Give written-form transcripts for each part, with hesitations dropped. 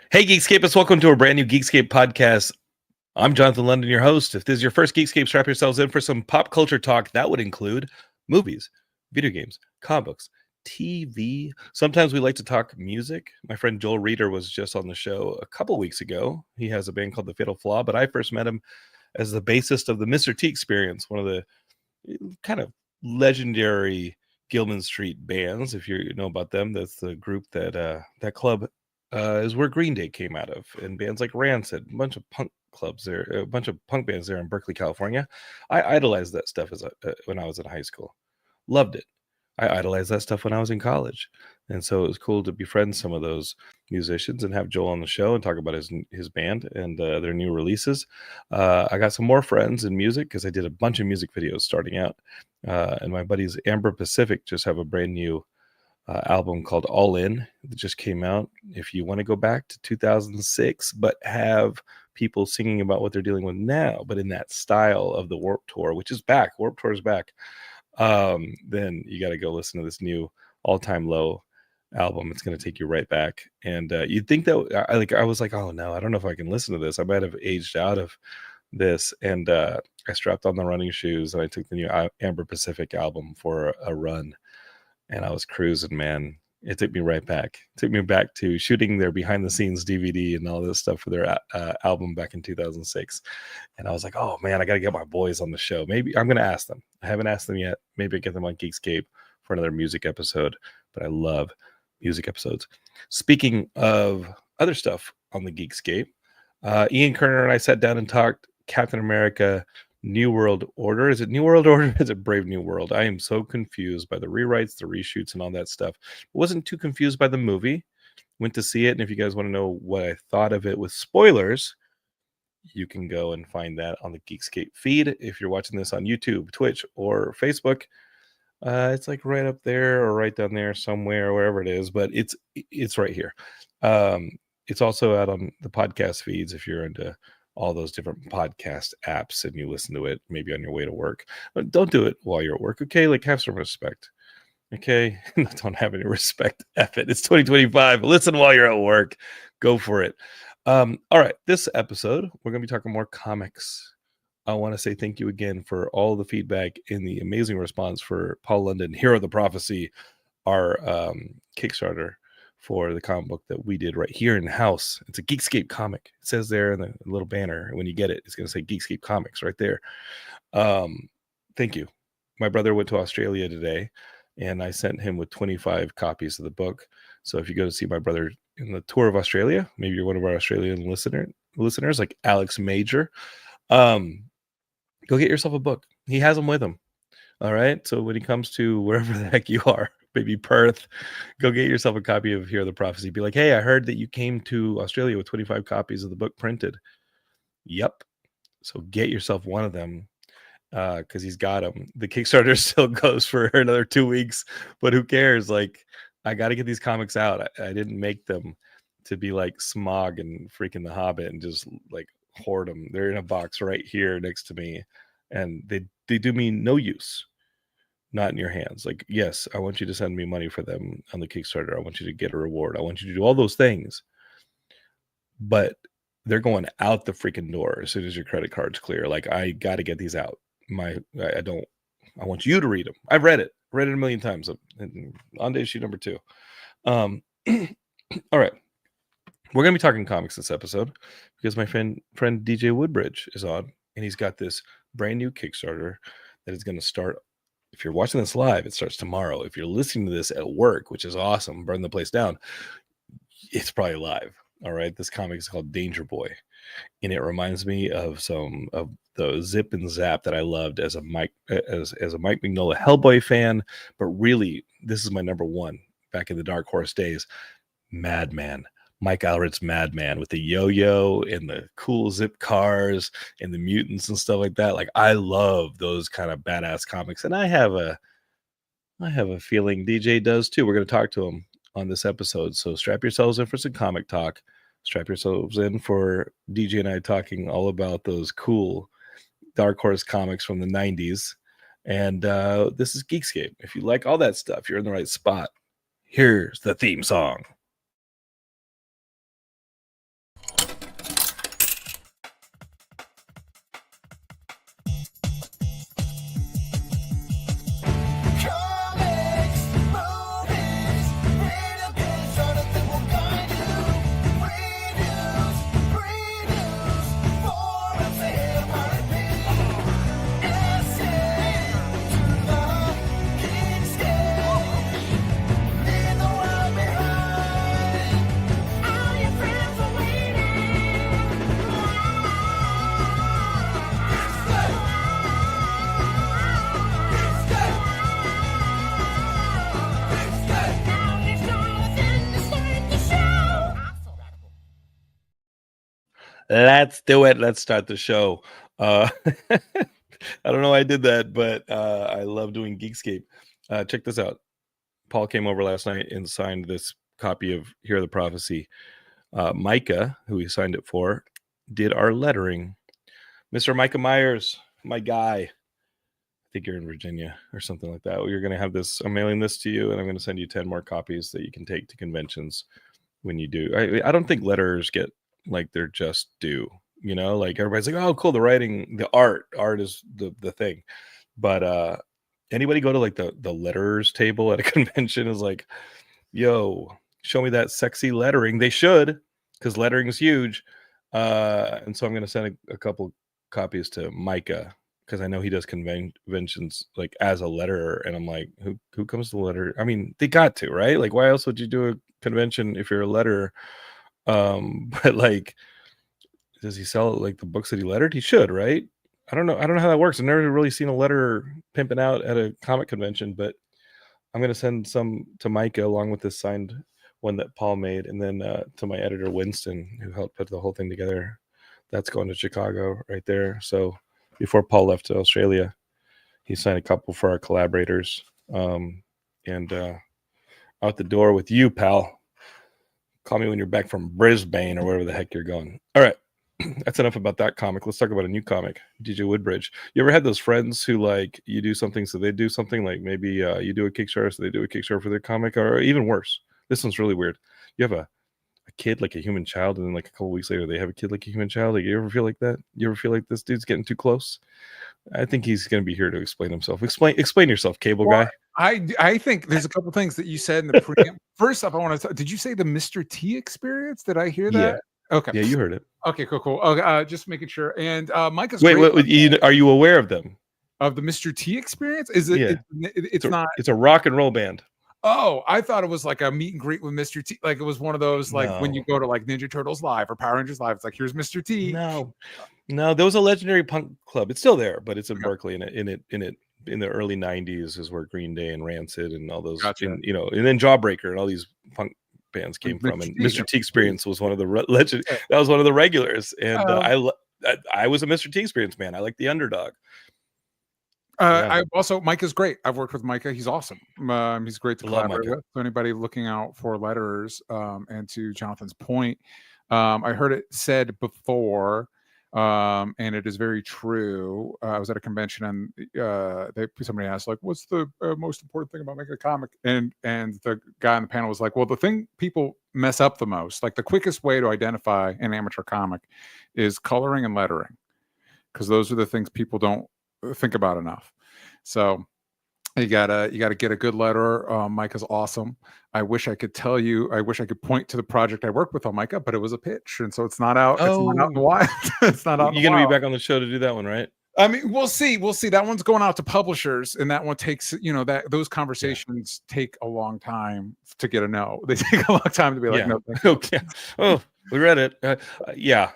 Hey, Geekscapists, welcome to a brand new Geekscape podcast. I'm Jonathan London, your host. If this is your first Geekscape, strap yourselves in for some pop culture talk. That would include movies, video games, comic books, TV. Sometimes we like to talk music. My friend Joel Reeder was just on the show a couple weeks ago. He has a band called The Fatal Flaw, but I first met him as the bassist of the Mr. T Experience, one of the kind of legendary Gilman Street bands. If you know about them, that's the group that club is where Green Day came out of, and bands like Rancid, a bunch of punk clubs there, a bunch of punk bands there in Berkeley, California. I idolized that stuff when I was in high school. Loved it. I idolized that stuff when I was in college, and so it was cool to befriend some of those musicians and have Joel on the show and talk about his band and their new releases. I got some more friends in music because I did a bunch of music videos starting out, and my buddies Amber Pacific just have a brand new album called All In that just came out. If you want to go back to 2006, but have people singing about what they're dealing with now, but in that style of the Warped Tour, which is back, Warped Tour is back, then you got to go listen to this new All Time Low album. It's going to take you right back. And you'd think that I was like, oh no, I don't know if I can listen to this. I might have aged out of this. And I strapped on the running shoes and I took the new Amber Pacific album for a run. And I was cruising, man. It took me right back. It took me back to shooting their behind the scenes DVD and all this stuff for their album back in 2006. And I was like, oh man, I got to get my boys on the show. Maybe I'm going to ask them. I haven't asked them yet. Maybe I get them on Geekscape for another music episode, but I love music episodes. Speaking of other stuff on the Geekscape, Ian Kerner and I sat down and talked Captain America New World Order. Is it New World Order? Is it Brave New World? I am so confused by the rewrites, the reshoots, and all that stuff. Wasn't too confused by the movie. Went to see it, and if you guys want to know what I thought of it with spoilers, you can go and find that on the Geekscape feed. If you're watching this on YouTube, Twitch, or Facebook, it's like right up there or right down there somewhere, wherever it is, but it's right here. It's also out on the podcast feeds if you're into all those different podcast apps and you listen to it maybe on your way to work. But don't do it while you're at work, okay? Like, have some respect, okay? Don't have any respect. F it. It's 2025. Listen while you're at work. Go for it. All right. This episode, we're going to be talking more comics. I want to say thank you again for all the feedback and the amazing response for Paul London, Hero of the Prophecy, our Kickstarter for the comic book that we did right here in the house. It's a Geekscape comic. It says there in the little banner when you get it, it's going to say Geekscape Comics right there. Thank you. My brother went to Australia today, and I sent him with 25 copies of the book. So if you go to see my brother in the tour of Australia, maybe you're one of our Australian listeners like Alex Major, go get yourself a book. He has them with him. All right. So when he comes to wherever the heck you are, maybe Perth, go get yourself a copy of Hear the Prophecy. Be like, hey, I heard that you came to Australia with 25 copies of the book printed. Yep. So get yourself one of them because he's got them. The Kickstarter still goes for another 2 weeks, but who cares? Like, I got to get these comics out. I didn't make them to be like Smog and freaking The Hobbit and just like hoard them. They're in a box right here next to me, and they do me no use. Not in your hands. Like, yes, I want you to send me money for them on the Kickstarter. I want you to get a reward. I want you to do all those things. But they're going out the freaking door as soon as your credit card's clear. Like, I got to get these out. I want you to read them. I've read it a million times. On to issue number 2. All right. We're going to be talking comics this episode because my friend DJ Wooldridge is on, and he's got this brand new Kickstarter that is going to start. If you're watching this live, it starts tomorrow. If you're listening to this at work, which is awesome, burn the place down, it's probably live. All right. This comic is called Danger Boi, and it reminds me of some of the Zip and Zap that I loved as a Mike Mignola Hellboy fan. But really, this is my number one back in the Dark Horse days. Madman. Mike Allred's Madman with the yo-yo and the cool zip cars and the mutants and stuff like that. Like, I love those kind of badass comics, and I have a feeling DJ does too. We're going to talk to him on this episode, so strap yourselves in for some comic talk. Strap yourselves in for DJ and I talking all about those cool Dark Horse comics from the 90s. And this is Geekscape. If you like all that stuff, you're in the right spot. Here's the theme song. Let's do it. Let's start the show. I don't know why I did that, but I love doing Geekscape. Check this out. Paul came over last night and signed this copy of Hear the Prophecy. Micah, who he signed it for, did our lettering. Mr. Micah Myers, my guy. I think you're in Virginia or something like that. You're going to have this. I'm mailing this to you, and I'm going to send you 10 more copies that you can take to conventions when you do. I don't think letters get like they're just due. You know, like everybody's like, oh, cool. The writing, the art is the thing. But anybody go to like the letterers table at a convention is like, yo, show me that sexy lettering. They should, because lettering is huge. And so I'm going to send a couple copies to Micah, because I know he does conventions like as a letterer. And I'm like, who comes to the letter? I mean, they got to, right? Like, why else would you do a convention if you're a letterer? But like, does he sell like the books that he lettered? He should, right? I don't know how that works. I've never really seen a letterer pimping out at a comic convention, but I'm going to send some to Micah along with this signed one that Paul made, and then to my editor Winston, who helped put the whole thing together. That's going to Chicago right there. So before Paul left to Australia, he signed a couple for our collaborators. And out the door with you, pal. Call me when you're back from Brisbane or wherever the heck you're going. All right. That's enough about that comic. Let's talk about a new comic, DJ Wooldridge. You ever had those friends who like you do something so they do something, like maybe you do a Kickstarter so they do a Kickstarter for their comic, or even worse, this one's really weird. You have a kid like a human child, and then like a couple weeks later they have a kid like a human child. Like, you ever feel like that? You ever feel like this dude's getting too close? I think he's going to be here to explain himself. Explain yourself, cable guy. I think there's a couple things that you said in the preamble. First off, I want to. Did you say the Mr. T experience? Did I hear that? Yeah. Okay. Yeah, you heard it. Okay, cool. Okay, just making sure. And Micah's wait, are you aware of them? Of the Mr. T experience? Is it? Yeah. It's not. It's a rock and roll band. Oh, I thought it was like a meet and greet with Mr. T. Like it was one of those, like when you go to like Ninja Turtles Live or Power Rangers Live. It's like, here's Mr. T. No, there was a legendary punk club. It's still there, but it's in Berkeley. In the early '90s is where Green Day and Rancid and all those, and then Jawbreaker and all these punk bands came from. And Mr. T Experience was one of the legend. That was one of the regulars, and I was a Mr. T Experience man. I like the underdog. I also, Micah's great. I've worked with Micah. He's awesome. He's great to collaborate with. So anybody looking out for letterers, and to Jonathan's point, I heard it said before, and it is very true. I was at a convention, and somebody asked, like, what's the most important thing about making a comic? And the guy on the panel was like, well, the thing people mess up the most, like the quickest way to identify an amateur comic is coloring and lettering, because those are the things people don't think about enough. So you gotta get a good letterer. Micah's awesome. I wish I could point to the project I worked with on Micah, but it was a pitch, and so it's not out. It's not out in the wild. It's not out. You're gonna be back on the show to do that one, right? I mean, we'll see. That one's going out to publishers, and that one takes, those conversations take a long time to get a no. They take a long time to be like, no. Okay. Oh, we read it.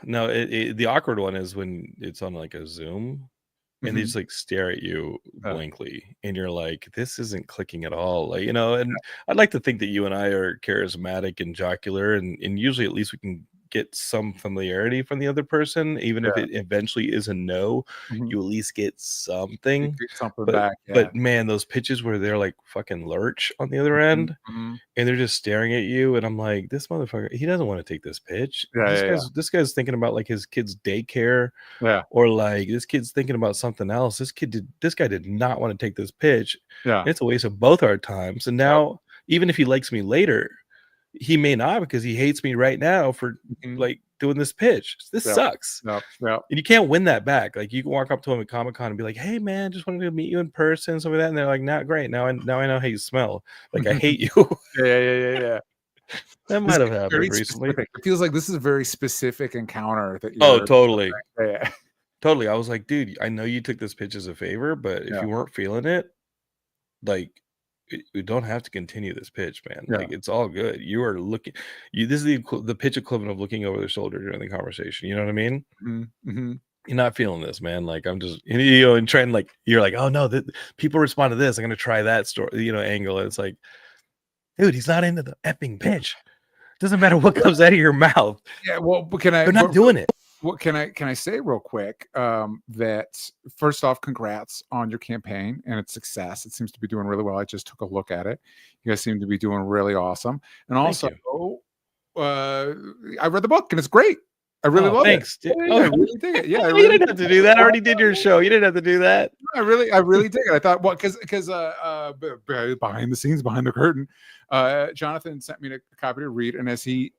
No. The awkward one is when it's on like a Zoom. And they just like stare at you blankly, and you're like, this isn't clicking at all. Like, and I'd like to think that you and I are charismatic and jocular, and usually at least we can get some familiarity from the other person, even if it eventually is a no. You at least get something. Back. But man, those pitches where they're like fucking lurch on the other end, and they're just staring at you, and I'm like, this motherfucker, he doesn't want to take this pitch. This guy's thinking about like his kid's daycare, or like this kid's thinking about something else. This guy did not want to take this pitch. It's a waste of both our times. And now, even if he likes me later, he may not, because he hates me right now for like doing this pitch. This sucks. And you can't win that back. Like, you can walk up to him at Comic-Con and be like, hey man, just wanted to meet you in person, something like that. And they're like, not great. Now I know how you smell. Like, I hate you. Yeah. That might have happened recently. It feels like this is a very specific encounter that you're totally. Totally. I was like, dude, I know you took this pitch as a favor, but if you weren't feeling it, like, we don't have to continue this pitch, man. Like, it's all good. You are looking. This is the pitch equivalent of looking over their shoulder during the conversation. You know what I mean? You're not feeling this, man. Like, I'm just, and trying, like, you're like, oh no, people respond to this. I'm gonna try that story, angle. And it's like, dude, he's not into the effing pitch. Doesn't matter what comes out of your mouth. Yeah, well, They're not doing it. What can I say real quick? That first off, congrats on your campaign and its success. It seems to be doing really well. I just took a look at it. You guys seem to be doing really awesome. And also, I read the book and it's great. I really love it. Yeah, I really dig it. Yeah, you didn't have to do that. I already did your show. You didn't have to do that. I really dig it. I thought, well, because behind the scenes, behind the curtain, Jonathan sent me a copy to read, and as he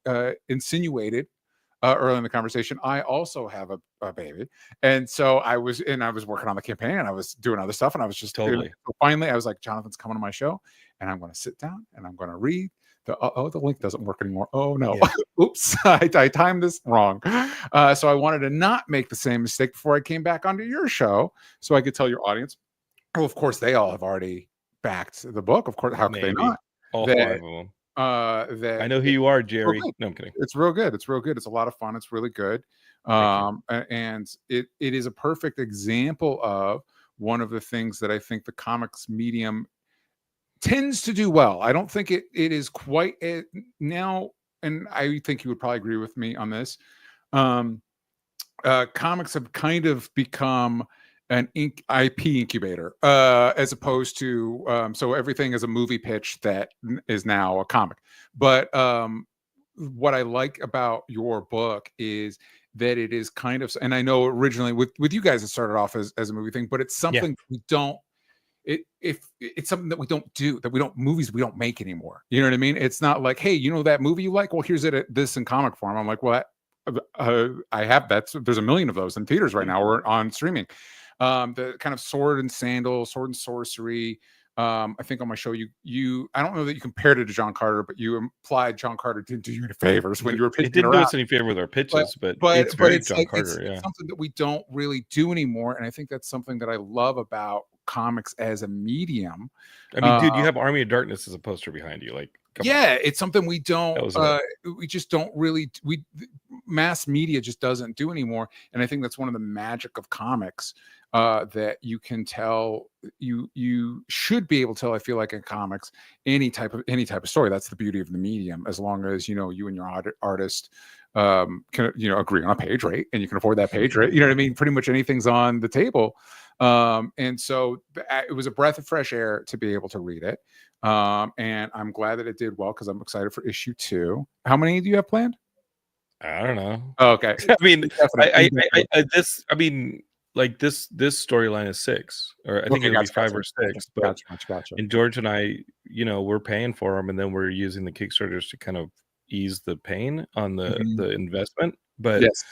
insinuated early in the conversation, I also have a baby, and so I was working on the campaign, and I was doing other stuff, and I was just totally. Finally, I was like, Jonathan's coming to my show, and I'm going to sit down and I'm going to read. The link doesn't work anymore. Oh no! Yeah. Oops, I timed this wrong. So I wanted to not make the same mistake before I came back onto your show, so I could tell your audience. Well, of course, they all have already backed the book. Of course, how could they not? All 5 of them. I know who you are, Jerry. No, I'm kidding. It's real good. It's real good. It's a lot of fun. It's really good. And it is a perfect example of one of the things that I think the comics medium tends to do well. I don't think it is quite now, and I think you would probably agree with me on this. Comics have kind of become an IP incubator, as opposed to so everything is a movie pitch that is now a comic. But what I like about your book is that it is kind of, and I know originally with you guys it started off as a movie thing, but it's something we don't. If it's something that we don't do, movies we don't make anymore. You know what I mean? It's not like, hey, you know that movie you like? Well, here's this in comic form. I'm like, well, I have that. There's a million of those in theaters right now or on streaming. The kind of sword and sorcery. I think on my show, I don't know that you compared it to John Carter, but you implied John Carter didn't do you any favors when you were pitching. It didn't do us any favor with our pitches, but it's very John Carter. It's something that we don't really do anymore, and I think that's something that I love about comics as a medium. I mean, dude, you have Army of Darkness as a poster behind you. Like, it's something we don't. We just don't really. Mass media just doesn't do anymore, and I think that's one of the magic of comics. That you can tell, you should be able to tell. I feel like in comics, any type of story. That's the beauty of the medium. As long as you and your artist can agree on a page rate, and you can afford that page rate. You know what I mean? Pretty much anything's on the table. And so it was a breath of fresh air to be able to read it. And I'm glad that it did well because I'm excited for issue 2. How many do you have planned? I don't know. Oh, okay. I mean, this storyline is 6, or I think it'll be 5 or 6. But gotcha. And George and I, we're paying for them, and then we're using the Kickstarters to kind of ease the pain on the investment. But yes,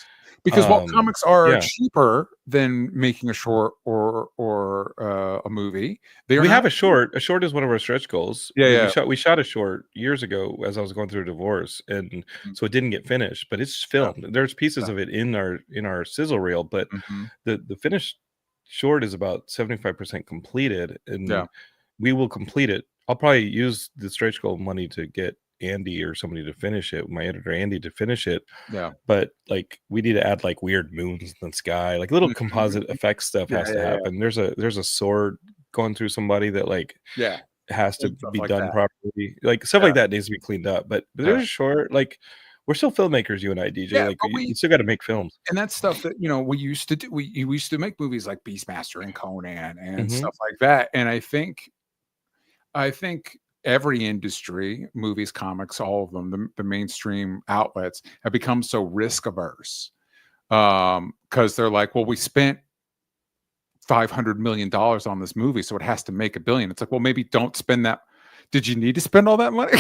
because comics are cheaper than making a short or a movie. We have a short. A short is one of our stretch goals. Yeah. We shot a short years ago as I was going through a divorce, and so it didn't get finished. But it's filmed. There's pieces of it in our sizzle reel, but the finished short is about 75% completed, and we will complete it. I'll probably use the stretch goal money to get Andy or somebody to finish it, my editor Andy to finish it. But like we need to add like weird moons in the sky, like little composite effects stuff has to happen. There's a sword going through somebody that has to be done properly, like stuff like that needs to be cleaned up. But there's short, like we're still filmmakers, you and I, DJ. Like you still got to make films, and that's stuff that we used to do. We used to make movies like Beastmaster and Conan and stuff like that. And I think every industry, movies, comics, all of them, the mainstream outlets have become so risk averse because they're like, well, we spent $500 million on this movie, so it has to make $1 billion. It's like, well, maybe don't spend that. Did you need to spend all that money?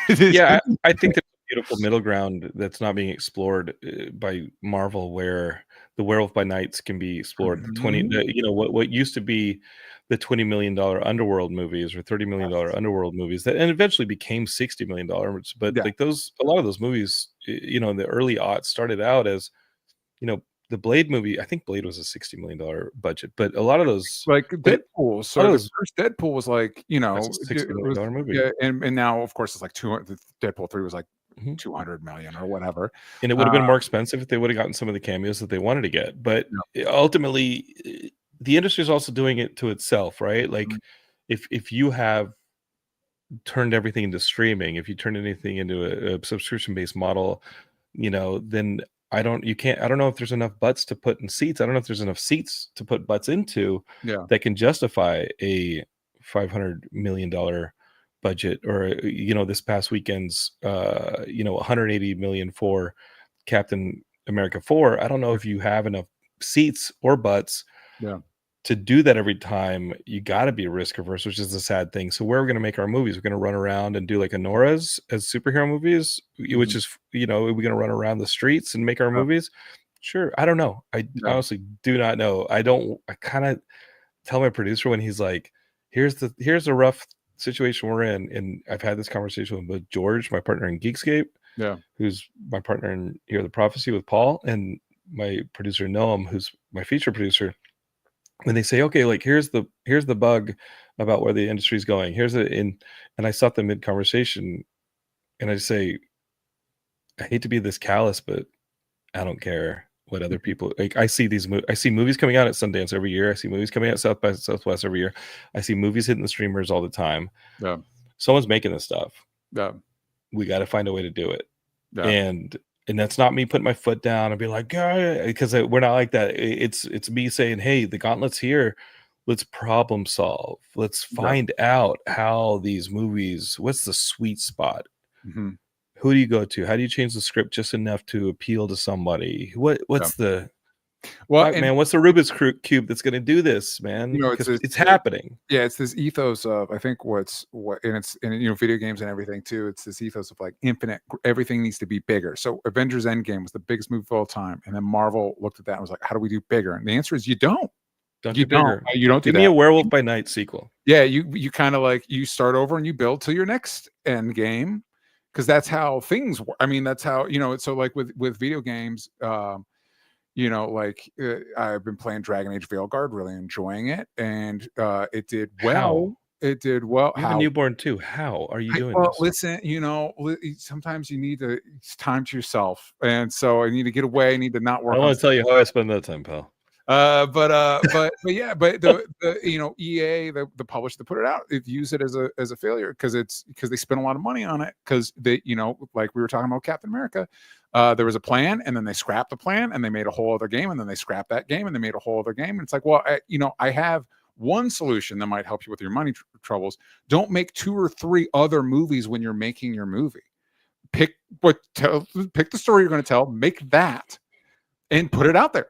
I think there's a beautiful middle ground that's not being explored by Marvel, where the Werewolf by Nights can be explored. What used to be the $20 million Underworld movies or $30 million Underworld movies and eventually became $60 million. But like a lot of those movies, in the early aughts started out as, the Blade movie. I think Blade was a $60 million budget, but a lot of those, like Deadpool. So the first Deadpool was like, that's a $60 million movie. Yeah, and now of course it's like 200. Deadpool 3 was like 200 million or whatever. And it would have been more expensive if they would have gotten some of the cameos that they wanted to get. But ultimately, the industry is also doing it to itself, right? Like if you have turned everything into streaming, if you turn anything into a subscription-based model, then I don't know if there's enough butts to put in seats. I don't know if there's enough seats to put butts into that can justify a $500 million budget, or this past weekend's $180 million for Captain America 4. I don't know if you have enough seats or butts to do that every time. You got to be risk averse, which is a sad thing. So where are we going to make our movies? We're going to run around and do like Anora's as superhero movies, which is, we're going to run around the streets and make our movies. Sure. I don't know. I honestly do not know. I kind of tell my producer when he's like, here's a rough situation we're in. And I've had this conversation with George, my partner in Geekscape, who's my partner in Hear the Prophecy with Paul, and my producer Noam, who's my feature producer. When they say, okay, like here's the bug about where the industry is going, and I stop them mid conversation and I say, I hate to be this callous, but I don't care what other people like. I see movies coming out at Sundance every year. I see movies coming out at South by Southwest every year. I see movies hitting the streamers all the time. Someone's making this stuff. We got to find a way to do it. And that's not me putting my foot down and be like, because we're not like that. It's me saying, hey, the gauntlet's here. Let's problem solve. Let's find out how these movies, what's the sweet spot? Who do you go to? How do you change the script just enough to appeal to somebody? What's the what's the Rubik's cube that's going to do this, man? It's happening. Yeah, it's this ethos of, I think video games and everything too. It's this ethos of like infinite. Everything needs to be bigger. So Avengers Endgame was the biggest movie of all time, and then Marvel looked at that and was like, "How do we do bigger?" And the answer is, you don't. You don't do Give me a Werewolf by Night sequel. Yeah, you kind of like you start over and you build to your next end game, because that's how things work. I mean, that's how So like with video games. I've been playing Dragon Age Veilguard, really enjoying it, and it did well. It did well. You have a newborn too. How are you doing this? Listen, sometimes you need to time to yourself, and so I need to get away. I need to not work. I want to tell you how I spend that time, pal. But the EA, the publisher that put it out, it views it as a failure because they spent a lot of money on it, because they, like we were talking about Captain America, there was a plan and then they scrapped the plan and they made a whole other game, and then they scrapped that game and they made a whole other game. And it's like, well, I have one solution that might help you with your money troubles. Don't make 2 or 3 other movies when you're making your movie. Pick the story you're going to tell, make that, and put it out there.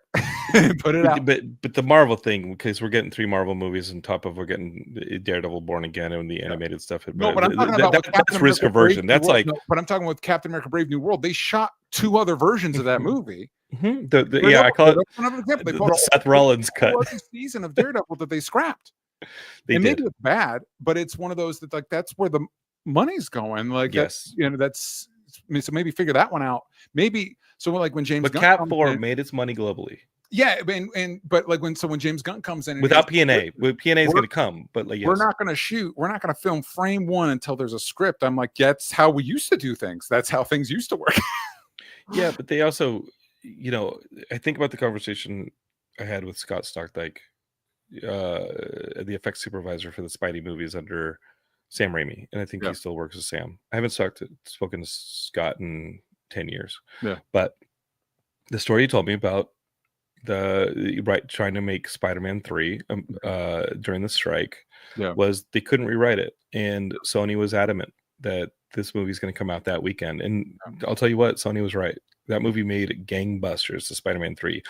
Put it out. But the Marvel thing, because we're getting 3 Marvel movies on top of we're getting Daredevil, Born Again, and the animated stuff. No, but I'm talking about that's risk aversion. That's like. No, but I'm talking with Captain America: Brave New World. They shot 2 other versions of that movie. I call it the Seth Rollins cut. Season of Daredevil that they scrapped. Maybe it's bad, but it's one of those that that's where the money's going. Like, yes, so maybe figure that one out. Maybe so like when James Gunn Cat 4 made its money globally. Yeah, but like when James Gunn comes in without P&A, P&A is going to come, but like, yes. We're not going to film frame 1 until there's a script. I'm like, that's how we used to do things. That's how things used to work. Yeah, but they also, I think about the conversation I had with Scott Stockdyke, the effects supervisor for the Spidey movies under Sam Raimi, and I think he still works with Sam. I haven't spoken to Scott in 10 years. Yeah, but the story he told me about trying to make Spider-Man 3 during the strike was they couldn't rewrite it, and Sony was adamant that this movie is going to come out that weekend. And I'll tell you what, Sony was right. That movie made gangbusters, the Spider-Man 3.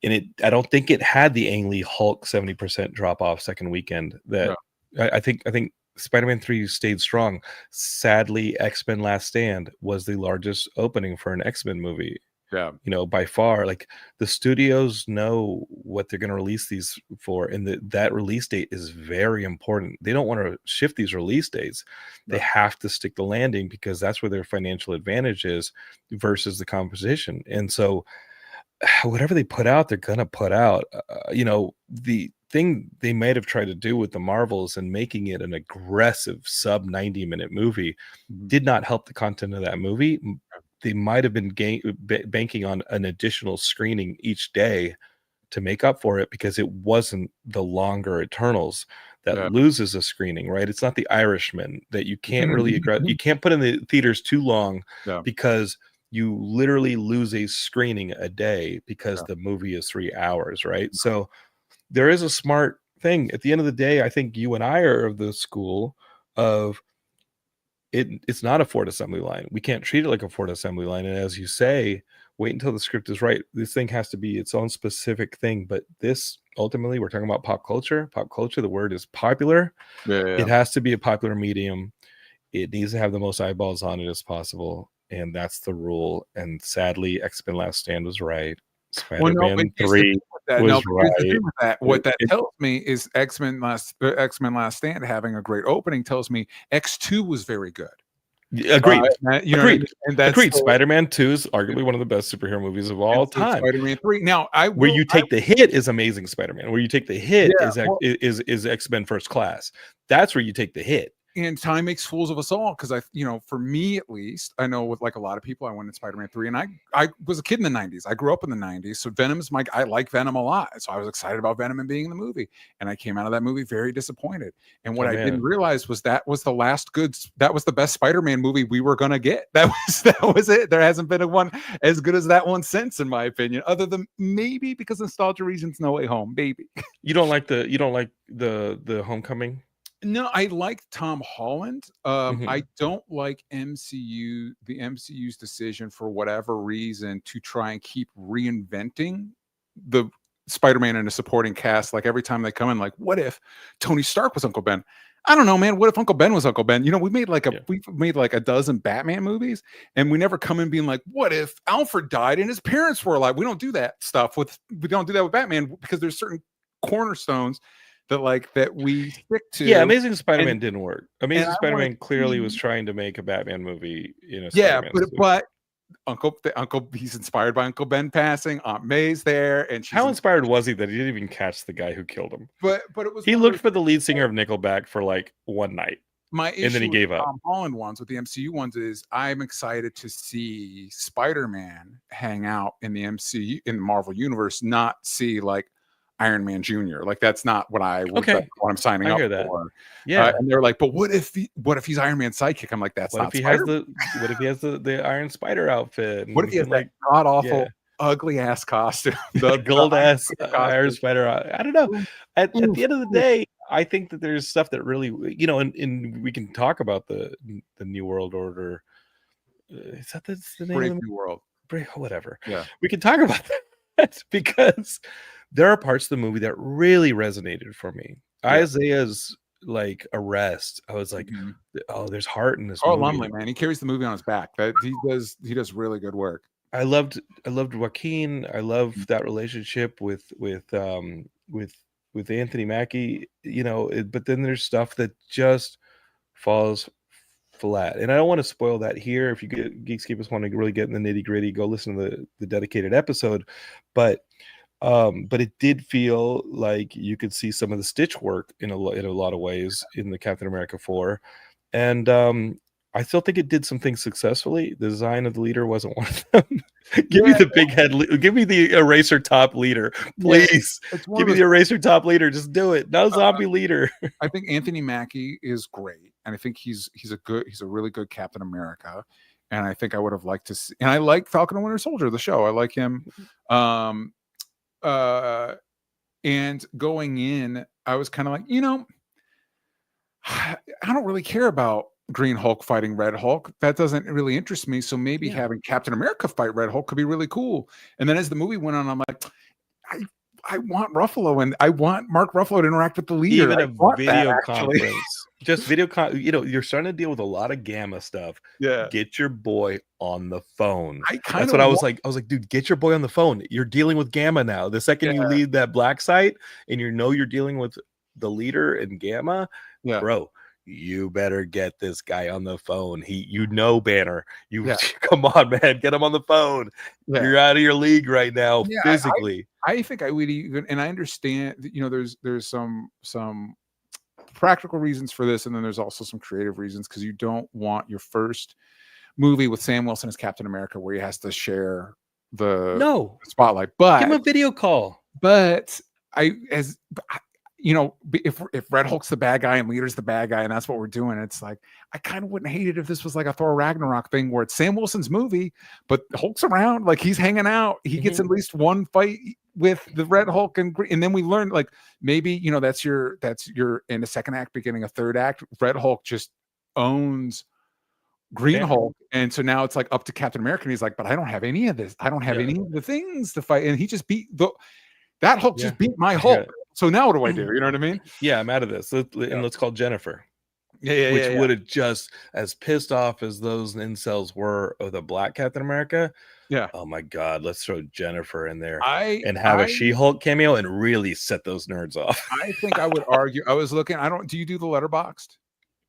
And I don't think it had the Ang Lee Hulk 70% drop off second weekend that I think Spider-Man 3 stayed strong. Sadly, X-Men Last Stand was the largest opening for an X-Men movie. By far. Like, the studios know what they're going to release these for, and that release date is very important. They don't want to shift these release dates. They have to stick the landing, because that's where their financial advantage is versus the competition. And so whatever they put out, they're going to put out. The thing they might have tried to do with the Marvels and making it an aggressive sub 90-minute movie did not help the content of that movie. They might have been banking on an additional screening each day to make up for it, because it wasn't the longer Eternals that loses a screening, right? It's not the Irishman that you can't really you can't put in the theaters too long, because you literally lose a screening a day because the movie is 3 hours, right? So there is a smart thing. At the end of the day, I think you and I are of the school of it's not a Ford assembly line. We can't treat it like a Ford assembly line. And as you say, wait until the script is right. This thing has to be its own specific thing. But this, ultimately, we're talking about pop culture. Pop culture, the word is popular. It has to be a popular medium. It needs to have the most eyeballs on it as possible. And that's the rule. And sadly, X-Men Last Stand was right. Spider-Man 3 was right. What that tells me is X-Men Last Stand having a great opening tells me X2 was very good. Agreed. Agreed. Spider-Man 2 is arguably one of the best superhero movies of all time. Spider-Man 3. Now, where you take the hit is Amazing Spider-Man. Where you take the hit is X-Men First Class. That's where you take the hit. And time makes fools of us all, because for me at least, I know with like a lot of people, I went in Spider-Man 3, and I was a kid in the 90s. I grew up in the 90s, so I like Venom a lot. So I was excited about Venom and being in the movie, and I came out of that movie very disappointed. And what I didn't realize was that was the best Spider-Man movie we were gonna get. That was it. There hasn't been one as good as that one since, in my opinion, other than maybe because nostalgia reasons, No Way Home, baby. You don't like the Homecoming? No, I like Tom Holland. I don't like the MCU's decision, for whatever reason, to try and keep reinventing the Spider-Man in a supporting cast. Like every time they come in, like, what if Tony Stark was Uncle Ben? I don't know, man. What if Uncle Ben was Uncle Ben? We made like a dozen Batman movies, and we never come in being like, what if Alfred died and his parents were alive? We don't do that with Batman, because there's certain cornerstones that we stick to. Yeah, Amazing Spider-Man didn't work. Amazing Spider-Man clearly was trying to make a Batman movie in a Spider-Man suit. But Uncle, he's inspired by Uncle Ben passing. Aunt May's there, and how inspired was he that he didn't even catch the guy who killed him? But it was, he looked for the lead singer of Nickelback for like one night. My issue and then he gave up. Tom Holland ones with the MCU ones is I'm excited to see Spider-Man hang out in the MCU, in the Marvel universe, not see like Iron Man Jr. Like that's not what what I'm signing up for. Yeah, and they're like, but what if he's Iron Man's sidekick? I'm like, that's what not. If he has what if he has the Iron Spider outfit? What if he has that god awful, ugly ass costume, the gold ass Iron Spider? I don't know. At the end of the day, I think that there's stuff that really, and we can talk about the New World Order. Is that's the name? Brave New World. Whatever. Yeah, we can talk about that because there are parts of the movie that really resonated for me. Yeah. Isaiah's like arrest, I was like, oh, there's heart in this movie. Lumley, man, he carries the movie on his back. That he does really good work. I loved Joaquin. I love that relationship with Anthony Mackie, but then there's stuff that just falls flat. And I don't want to spoil that here. If you Geekscapists want to really get in the nitty-gritty, go listen to the dedicated episode. But it did feel like you could see some of the stitch work in a lot of ways in the Captain America 4. And I still think it did some things successfully. The design of the leader wasn't one of them. Give me the big head. Give me the eraser top leader, please. Give me the eraser top leader. Just do it. No zombie leader. I think Anthony Mackie is great, and I think he's a really good Captain America. And I think I would have liked to see. And I like Falcon and Winter Soldier, the show. I like him. And going in, I was kind of like, I don't really care about Green Hulk fighting Red Hulk. That doesn't really interest me. So maybe having Captain America fight Red Hulk could be really cool. And then as the movie went on, I'm like, I want Ruffalo, and I want Mark Ruffalo to interact with the leader. Even a video conference. Just video you're starting to deal with a lot of Gamma stuff. Yeah. Get your boy on the phone. That's what I was like. I was like, dude, get your boy on the phone. You're dealing with Gamma now. The second you leave that black site and you're dealing with the leader and Gamma, bro, you better get this guy on the phone. Banner. Come on, man, get him on the phone. Yeah. You're out of your league right now, physically. I think I would even, and I understand that, there's some practical reasons for this, and then there's also some creative reasons, because you don't want your first movie with Sam Wilson as Captain America where he has to share the spotlight. But give him a video call. But if Red Hulk's the bad guy and Leader's the bad guy and that's what we're doing, it's like, I kind of wouldn't hate it if this was like a Thor Ragnarok thing where it's Sam Wilson's movie, but Hulk's around, like he's hanging out. He gets at least one fight with the Red Hulk, and then we learn, like, maybe, that's your in the second act, beginning a third act, Red Hulk just owns Green Hulk, and so now it's like up to Captain America, and he's like, but I don't have any of this. I don't have any of the things to fight, and he just beat that Hulk just beat my Hulk. So now what do I do? You know what I mean? Yeah, I'm out of this. Let's call Jennifer. Which would have just, as pissed off as those incels were of the Black Captain America. Yeah. Oh my God, let's throw Jennifer in there and have a She-Hulk cameo and really set those nerds off. I think I would argue. I was looking. Do you do the Letterboxd?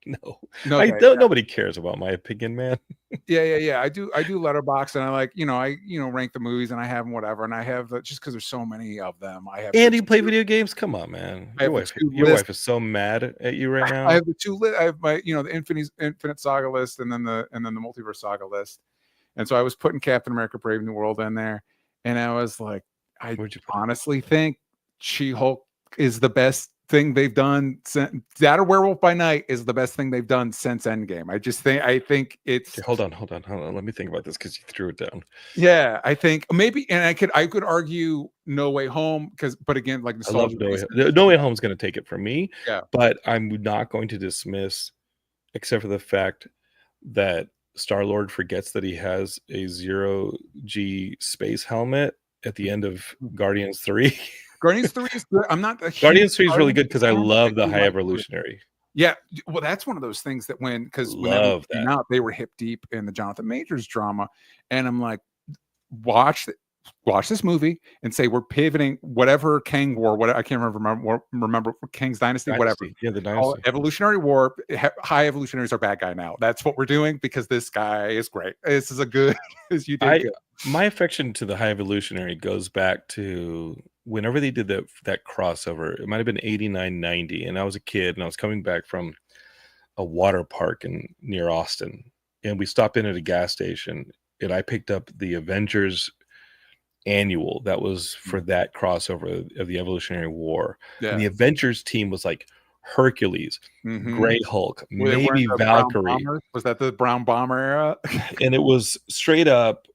No, nobody cares about my opinion, man. Yeah. I do Letterboxd, and I like, I rank the movies, and I have them, whatever, and I have just because there's so many of them. I have. And you play video games? Come on, man. Your wife is so mad at you right now. I have the two. I have my, the Infinite Saga list, and then the Multiverse Saga list. And so I was putting Captain America: Brave New World in there, and I was like, I honestly think She-Hulk is the best thing they've done since that, or Werewolf by Night is the best thing they've done since Endgame. I think it's hold on. Let me think about this, because you threw it down. Yeah, I think maybe, and I could argue No Way Home, but again, like, I love No Way Home is going to take it from me. Yeah, but I'm not going to dismiss, except for the fact that Star-Lord forgets that he has a 0G space helmet at the end of Guardians 3. Guardians 3 is good. I'm not. Guardians 3 is really good because I love the High Evolutionary. Yeah, well, that's one of those things that when came out, they were hip deep in the Jonathan Majors drama, and I'm like, watch this movie and say we're pivoting whatever Kang War, I can't remember Kang's Dynasty, whatever. Yeah, the Dynasty. Evolutionary War. High Evolutionaries are bad guy now. That's what we're doing because this guy is great. This is a good. My affection to the High Evolutionary goes back to whenever they did that crossover. It might have been 89, 90, and I was a kid, and I was coming back from a water park near Austin, and we stopped in at a gas station, and I picked up the Avengers annual that was for that crossover of the Evolutionary War. Yeah. And the Avengers team was like Hercules, Grey Hulk, maybe Valkyrie. Was that the Brown Bomber era? And it was straight up,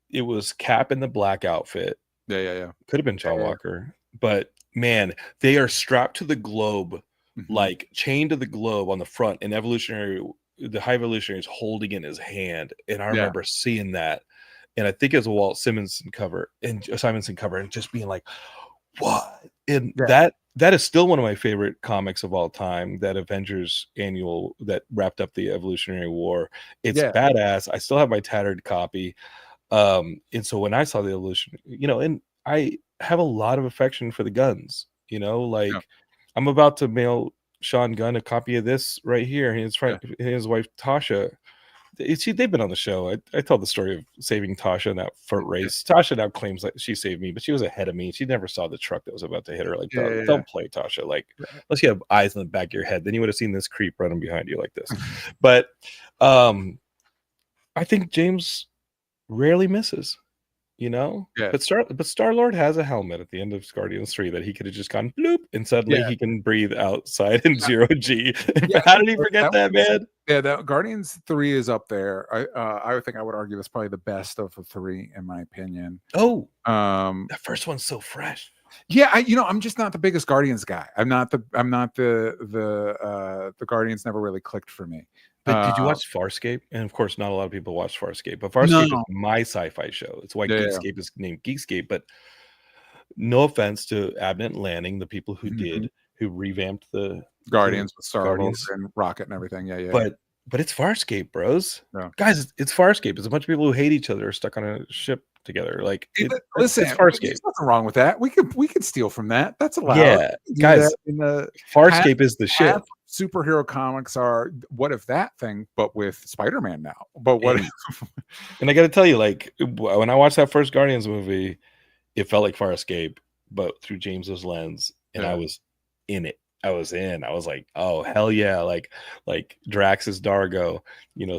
it was Cap in the black outfit. Yeah. Could have been John Walker, but man, they are strapped to the globe, like chained to the globe on the front, and the High Evolutionary is holding in his hand. And I remember seeing that, and I think it was a Walt Simonson cover, and just being like, what? And that is still one of my favorite comics of all time, that Avengers annual that wrapped up the Evolutionary War. It's badass. I still have my tattered copy. And so when I saw the Evolution, and I have a lot of affection for the Guns, I'm about to mail Sean Gunn a copy of this right here. His wife Tasha, they've been on the show. I told the story of saving Tasha in that front race. Tasha now claims that she saved me, but she was ahead of me. She never saw the truck that was about to hit her. Like, don't play, Tasha. Like, unless you have eyes in the back of your head, then you would have seen this creep running behind you like this. But I think James rarely misses, but Star-Lord has a helmet at the end of Guardians 3 that he could have just gone bloop, and suddenly he can breathe outside in 0G. How did he forget that, man? Yeah, that Guardians 3 is up there. I think I would argue it's probably the best of the three, in my opinion. That first one's so fresh. Yeah, I'm just not the biggest Guardians guy. I'm not the Guardians never really clicked for me. But did you watch Farscape? And of course, not a lot of people watch Farscape, but Farscape is my sci-fi show. It's why Geekscape is named Geekscape. But no offense to Abnett and Lanning, the people who who revamped the Guardians with Star-Lord and Rocket and everything. Yeah. But it's Farscape, bros. Yeah. Guys, it's Farscape. It's a bunch of people who hate each other are stuck on a ship together. Like, listen, it's Farscape. There's nothing wrong with that. We could steal from that. That's allowed. Yeah, guys. Farscape is the shit. Superhero comics are what if that thing, but with Spider-Man now. But what? And I got to tell you, like, when I watched that first Guardians movie, it felt like Farscape, but through James's lens, and I was in it. I was like, oh hell yeah, like Drax is Dargo,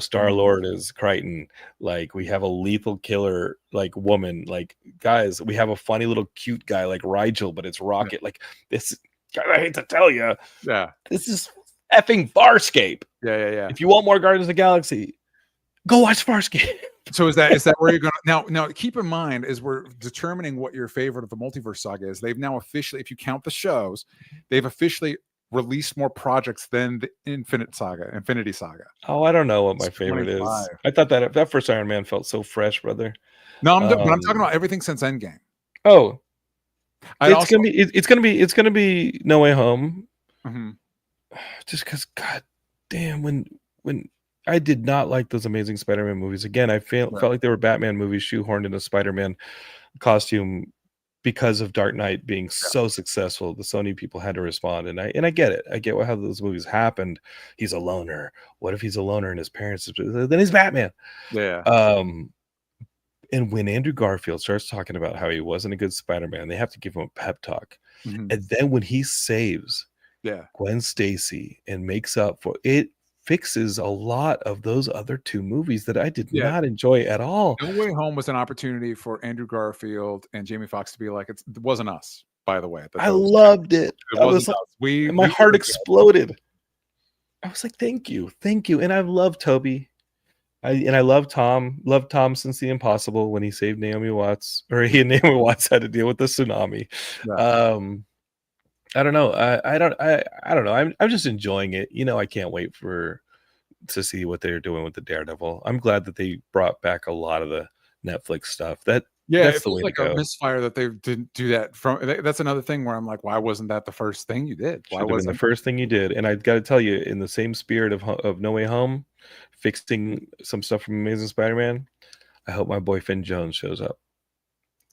Star-Lord is Crichton, like we have a lethal killer like woman, like guys, we have a funny little cute guy like Rigel, but it's Rocket. Like this, I hate to tell you, Yeah, this is effing Farscape. yeah. If you want more Guardians of the Galaxy, go watch Farscape. So is that where you're going to now? Keep in mind, as we're determining what your favorite of the multiverse saga is, they've now officially, if you count the shows, they've officially released more projects than the Infinity Saga. Oh, I don't know what my favorite 25. is. I thought that first Iron Man felt so fresh, brother. No, but I'm talking about everything since Endgame. Oh, it's gonna be No Way Home. Mm-hmm. Just because, god damn, when I did not like those Amazing Spider-Man movies. Again, I felt like they were Batman movies shoehorned into Spider-Man costume because of Dark Knight being so successful. The Sony people had to respond, and I get it. I get how those movies happened. He's a loner. What if he's a loner and his parents? Then he's Batman. Yeah. And when Andrew Garfield starts talking about how he wasn't a good Spider-Man, they have to give him a pep talk. Mm-hmm. And then when he saves Gwen Stacy and makes up for it, fixes a lot of those other two movies that I did not enjoy at all. No Way Home was an opportunity for Andrew Garfield and Jamie Foxx to be like, it wasn't us, by the way. I loved it. It wasn't us. My heart exploded. I was like, thank you. And I love Toby. I love Tom. Loved Tom since The Impossible when he saved Naomi Watts, or he and Naomi Watts had to deal with the tsunami. Yeah. I don't know. I don't know. I'm just enjoying it. I can't wait to see what they're doing with the Daredevil. I'm glad that they brought back a lot of the Netflix stuff. That's it feels like a misfire that they didn't do that. That's another thing where I'm like, why wasn't that the first thing you did? Why wasn't the first thing you did? And I got to tell you, in the same spirit of No Way Home, fixing some stuff from Amazing Spider-Man, I hope my boy Finn Jones shows up.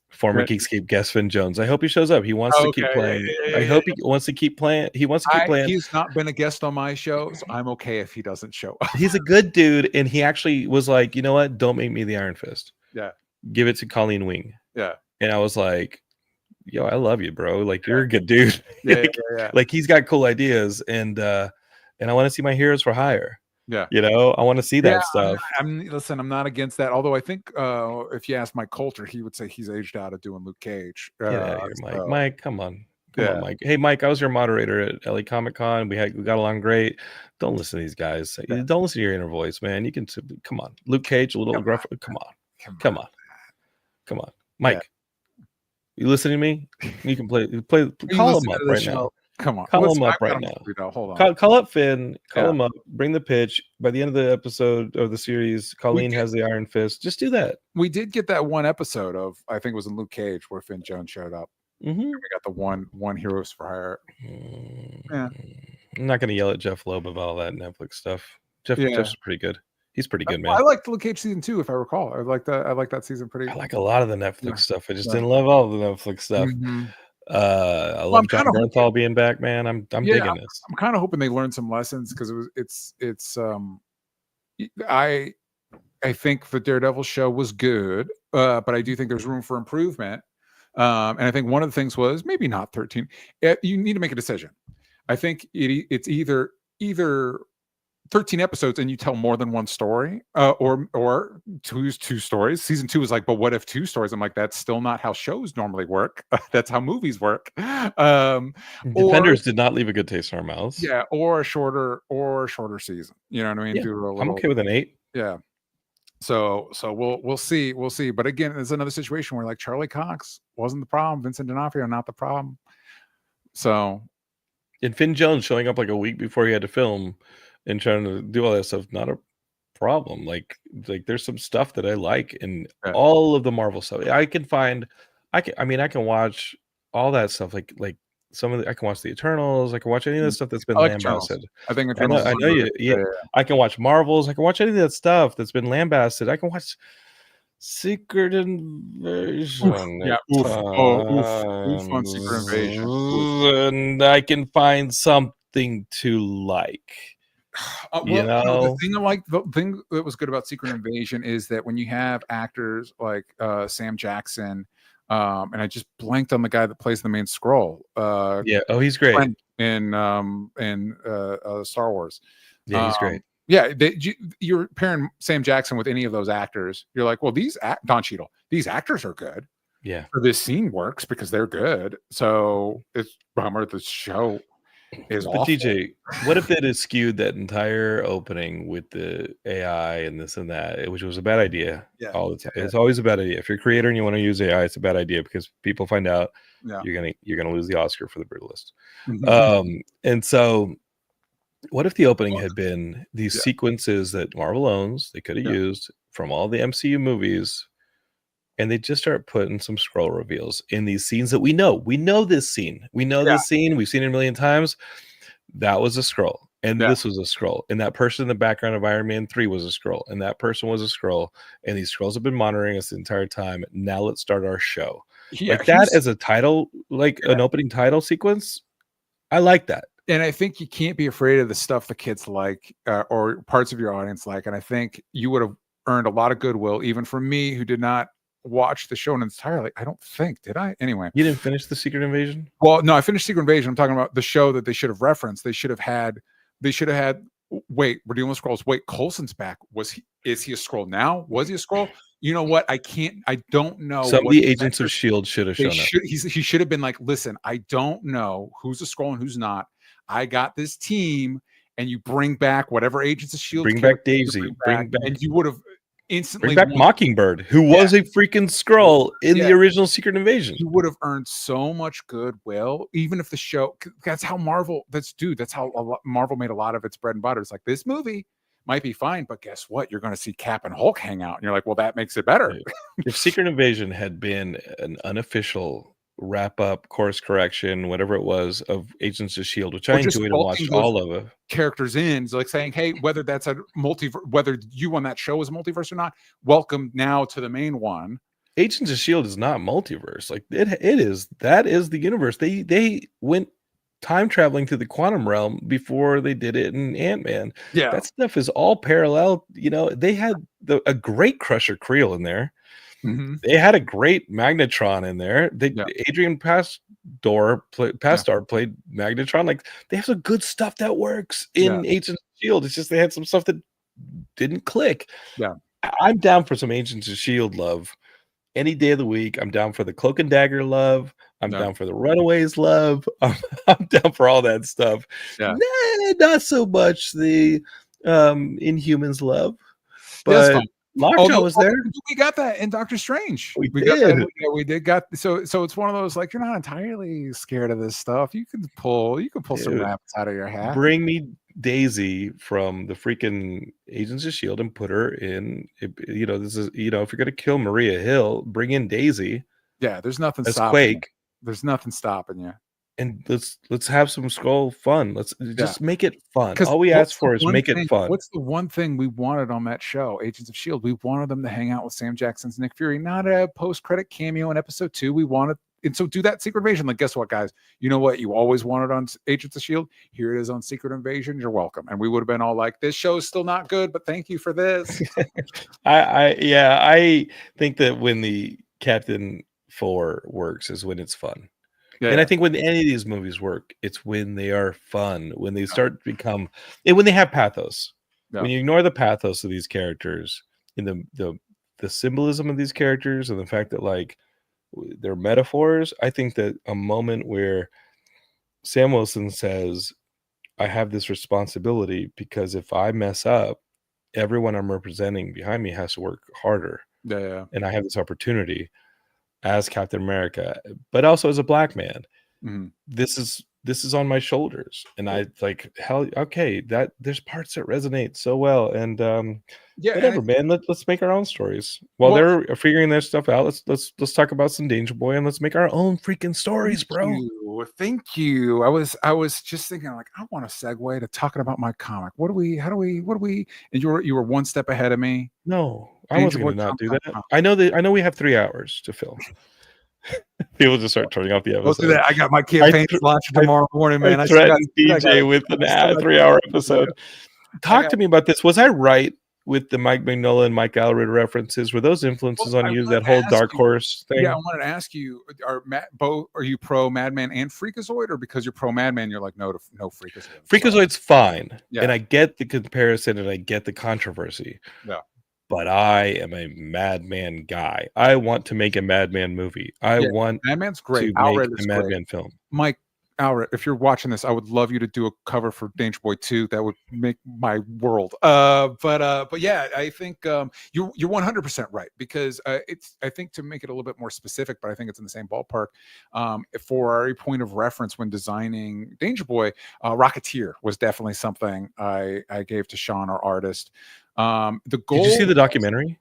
Former Geekscape guest Finn Jones. I hope he shows up. He wants to keep playing. I hope he wants to keep playing. He wants to keep playing. He's not been a guest on my show, so I'm okay if he doesn't show up. He's a good dude, and he actually was like, you know what? Don't make me the Iron Fist. Yeah. Give it to Colleen Wing. Yeah. And I was like, yo, I love you, bro. Like, you're a good dude. Yeah. Like, he's got cool ideas, and I want to see my heroes for hire. Yeah. I want to see that stuff. Listen, I'm not against that. Although I think if you ask Mike Coulter, he would say he's aged out of doing Luke Cage. Get out of here, Mike. Mike, come on. Come on, Mike. Hey, Mike, I was your moderator at LA Comic Con. We got along great. Don't listen to these guys. Don't listen to your inner voice, man. You can come on. Luke Cage, a little gruff. Come on. Mike. You listening to me? You can play call him up right now. Come on. Call him up right now. Hold on. Call up Finn. Call him up. Bring the pitch. By the end of the episode of the series, Colleen has the Iron Fist. Just do that. We did get that one episode of, I think it was in Luke Cage, where Finn Jones showed up. Mm-hmm. We got the one Heroes for Hire. Yeah. I'm not going to yell at Jeff Loeb about all that Netflix stuff. Jeff's pretty good. He's pretty good, man. I liked Luke Cage season 2, if I recall. I like that season pretty. I like a lot of the Netflix stuff. I just didn't love all the Netflix stuff. Mm-hmm. I love John Bernthal being back, man. I'm digging this. I'm kind of hoping they learned some lessons, because I think the Daredevil show was good, but I do think there's room for improvement. And I think one of the things was maybe not 13. You need to make a decision. I think it's either 13 episodes and you tell more than one story, or two stories. Season 2 is like, but what if 2 stories? I'm like, that's still not how shows normally work. That's how movies work. Defenders did not leave a good taste in our mouths. Yeah, or a shorter season. You know what I mean? Yeah, I'm okay with an 8. Yeah. So we'll see. But again, there's another situation where, like, Charlie Cox wasn't the problem, Vincent D'Onofrio not the problem. So, and Finn Jones showing up like a week before he had to film and trying to do all that stuff, not a problem. Like there's some stuff that I like in all of the Marvel stuff. I can watch all that stuff. Like I can watch the Eternals. I can watch any of the stuff that's been lambasted. I think I know you. Yeah. I can watch Marvels. I can watch any of that stuff that's been lambasted. I can watch Secret Invasion. Oof on Secret Invasion. And I can find something to like. The thing that was good about Secret Invasion is that when you have actors like Sam Jackson, and I just blanked on the guy that plays the main Skrull. He's great in Star Wars. Yeah, he's great. Yeah, you're pairing Sam Jackson with any of those actors. You're like, well, Don Cheadle, these actors are good. for this scene works because they're good. So it's bummer the show is awful. DJ, what if they had skewed that entire opening with the AI and this and that, which was a bad idea all the time. It's always a bad idea. If you're a creator and you want to use AI, it's a bad idea because people find out you're gonna lose the Oscar for the brutalist. And so what if the opening had been these sequences that Marvel owns, they could have used from all the MCU movies, and they just start putting some scroll reveals in these scenes that we know. We know this scene. We know this scene. We've seen it a million times. That was a scroll. And this was a scroll. And that person in the background of Iron Man 3 was a scroll. And that person was a scroll. And these scrolls have been monitoring us the entire time. Now let's start our show. Like that as a title, like an opening title sequence. I like that. And I think you can't be afraid of the stuff the kids like or parts of your audience like. And I think you would have earned a lot of goodwill, even from me who did not watch the show entirely. I don't think, did I? Anyway, you didn't finish the Secret Invasion? Well, no, I finished Secret Invasion. I'm talking about the show that they should have referenced. They should have had. Wait, we're dealing with scrolls. Wait, Coulson's back. Is he a scroll now? Was he a scroll? You know what? I don't know. Some of the agents of S.H.I.E.L.D. should have shown up. He should have been like, listen, I don't know who's a scroll and who's not. I got this team, and you bring back whatever agents of S.H.I.E.L.D. Bring back Daisy. Bring back, and you would have instantly bring back Mockingbird, who was a freaking scroll in the original Secret Invasion. You would have earned so much goodwill, even if the show. That's how Marvel. That's how Marvel made a lot of its bread and butter. It's like, this movie might be fine, but guess what? You're going to see Cap and Hulk hang out, and you're like, well, that makes it better. If Secret Invasion had been an unofficial wrap up, course correction, whatever it was, of Agents of S.H.I.E.L.D., which I enjoyed and watched all of it. Characters in, so like saying, hey, whether that's a multiverse, whether you on that show is multiverse or not, welcome now to the main one. Agents of S.H.I.E.L.D. is not multiverse. Like it is. That is the universe. They went time traveling through the quantum realm before they did it in Ant-Man. Yeah, that stuff is all parallel. You know, they had a great Crusher Creel in there. They had a great Magnetron in there. Adrian Pasdar played Magnetron. Like, they have some good stuff that works in Agents of S.H.I.E.L.D. It's just they had some stuff that didn't click. I'm down for some Agents of S.H.I.E.L.D. love any day of the week. I'm down for the Cloak and Dagger love. I'm down for the Runaways love. I'm down for all that stuff. Not so much the Inhumans love, but Lockjaw was there. We got that in Doctor Strange. We did. So it's one of those, like, you're not entirely scared of this stuff. You can pull some rabbits out of your hat. Bring me Daisy from the freaking Agents of S.H.I.E.L.D. and put her in. You know, this is, you know, if you're gonna kill Maria Hill, bring in Daisy. Yeah, there's nothing stopping Quake. There's nothing stopping you. And let's have some skull fun. Let's just make it fun. All we ask for is make it fun. What's the one thing we wanted on that show, Agents of S.H.I.E.L.D.? We wanted them to hang out with Sam Jackson's Nick Fury, not a post-credit cameo in episode 2. We wanted, and so do that Secret Invasion. Like, guess what, guys? You know what you always wanted on Agents of S.H.I.E.L.D.? Here it is on Secret Invasion. You're welcome. And we would have been all like, this show's still not good, but thank you for this. I think that when the Captain 4 works is when it's fun. And I think when any of these movies work, it's when they are fun, when they start to become, and when they have pathos. When you ignore the pathos of these characters, and the symbolism of these characters, and the fact that, like, they're metaphors, I think that a moment where Sam Wilson says, I have this responsibility because if I mess up, everyone I'm representing behind me has to work harder. And I have this opportunity as Captain America, but also as a black man. This is on my shoulders, and I like, hell, okay, that there's parts that resonate so well, and whatever, man. Let's make our own stories while they're figuring their stuff out. Let's talk about some Danger Boy, and let's make our own freaking stories, bro. Thank you. I was just thinking, like, I want to segue to talking about my comic. What do we? And you were one step ahead of me. No, I wasn't going to not do that. I know we have 3 hours to film. People just start turning off the episode. Do that. I got my campaign launching tomorrow morning, man. I threatened DJ with an 3-hour episode. Talk to me about this. Was I right with the Mike Mignola and Mike Allred references? Were those influences on you? That whole Dark Horse thing? Yeah, I wanted to ask you: are you pro Madman and Freakazoid, or because you're pro Madman, you're like, no Freakazoid? Freakazoid's fine, and I get the comparison and I get the controversy. but I am a Madman guy. I want to make a Madman movie. I want Madman's great. to make Outred a is Madman great. film. Mike, Outred, if you're watching this, I would love you to do a cover for Danger Boi 2. That would make my world. But yeah, I think you're 100% right, because I think, to make it a little bit more specific, but I think it's in the same ballpark. For a point of reference when designing Danger Boi, Rocketeer was definitely something I gave to Sean, our artist. The goal. Did you see the documentary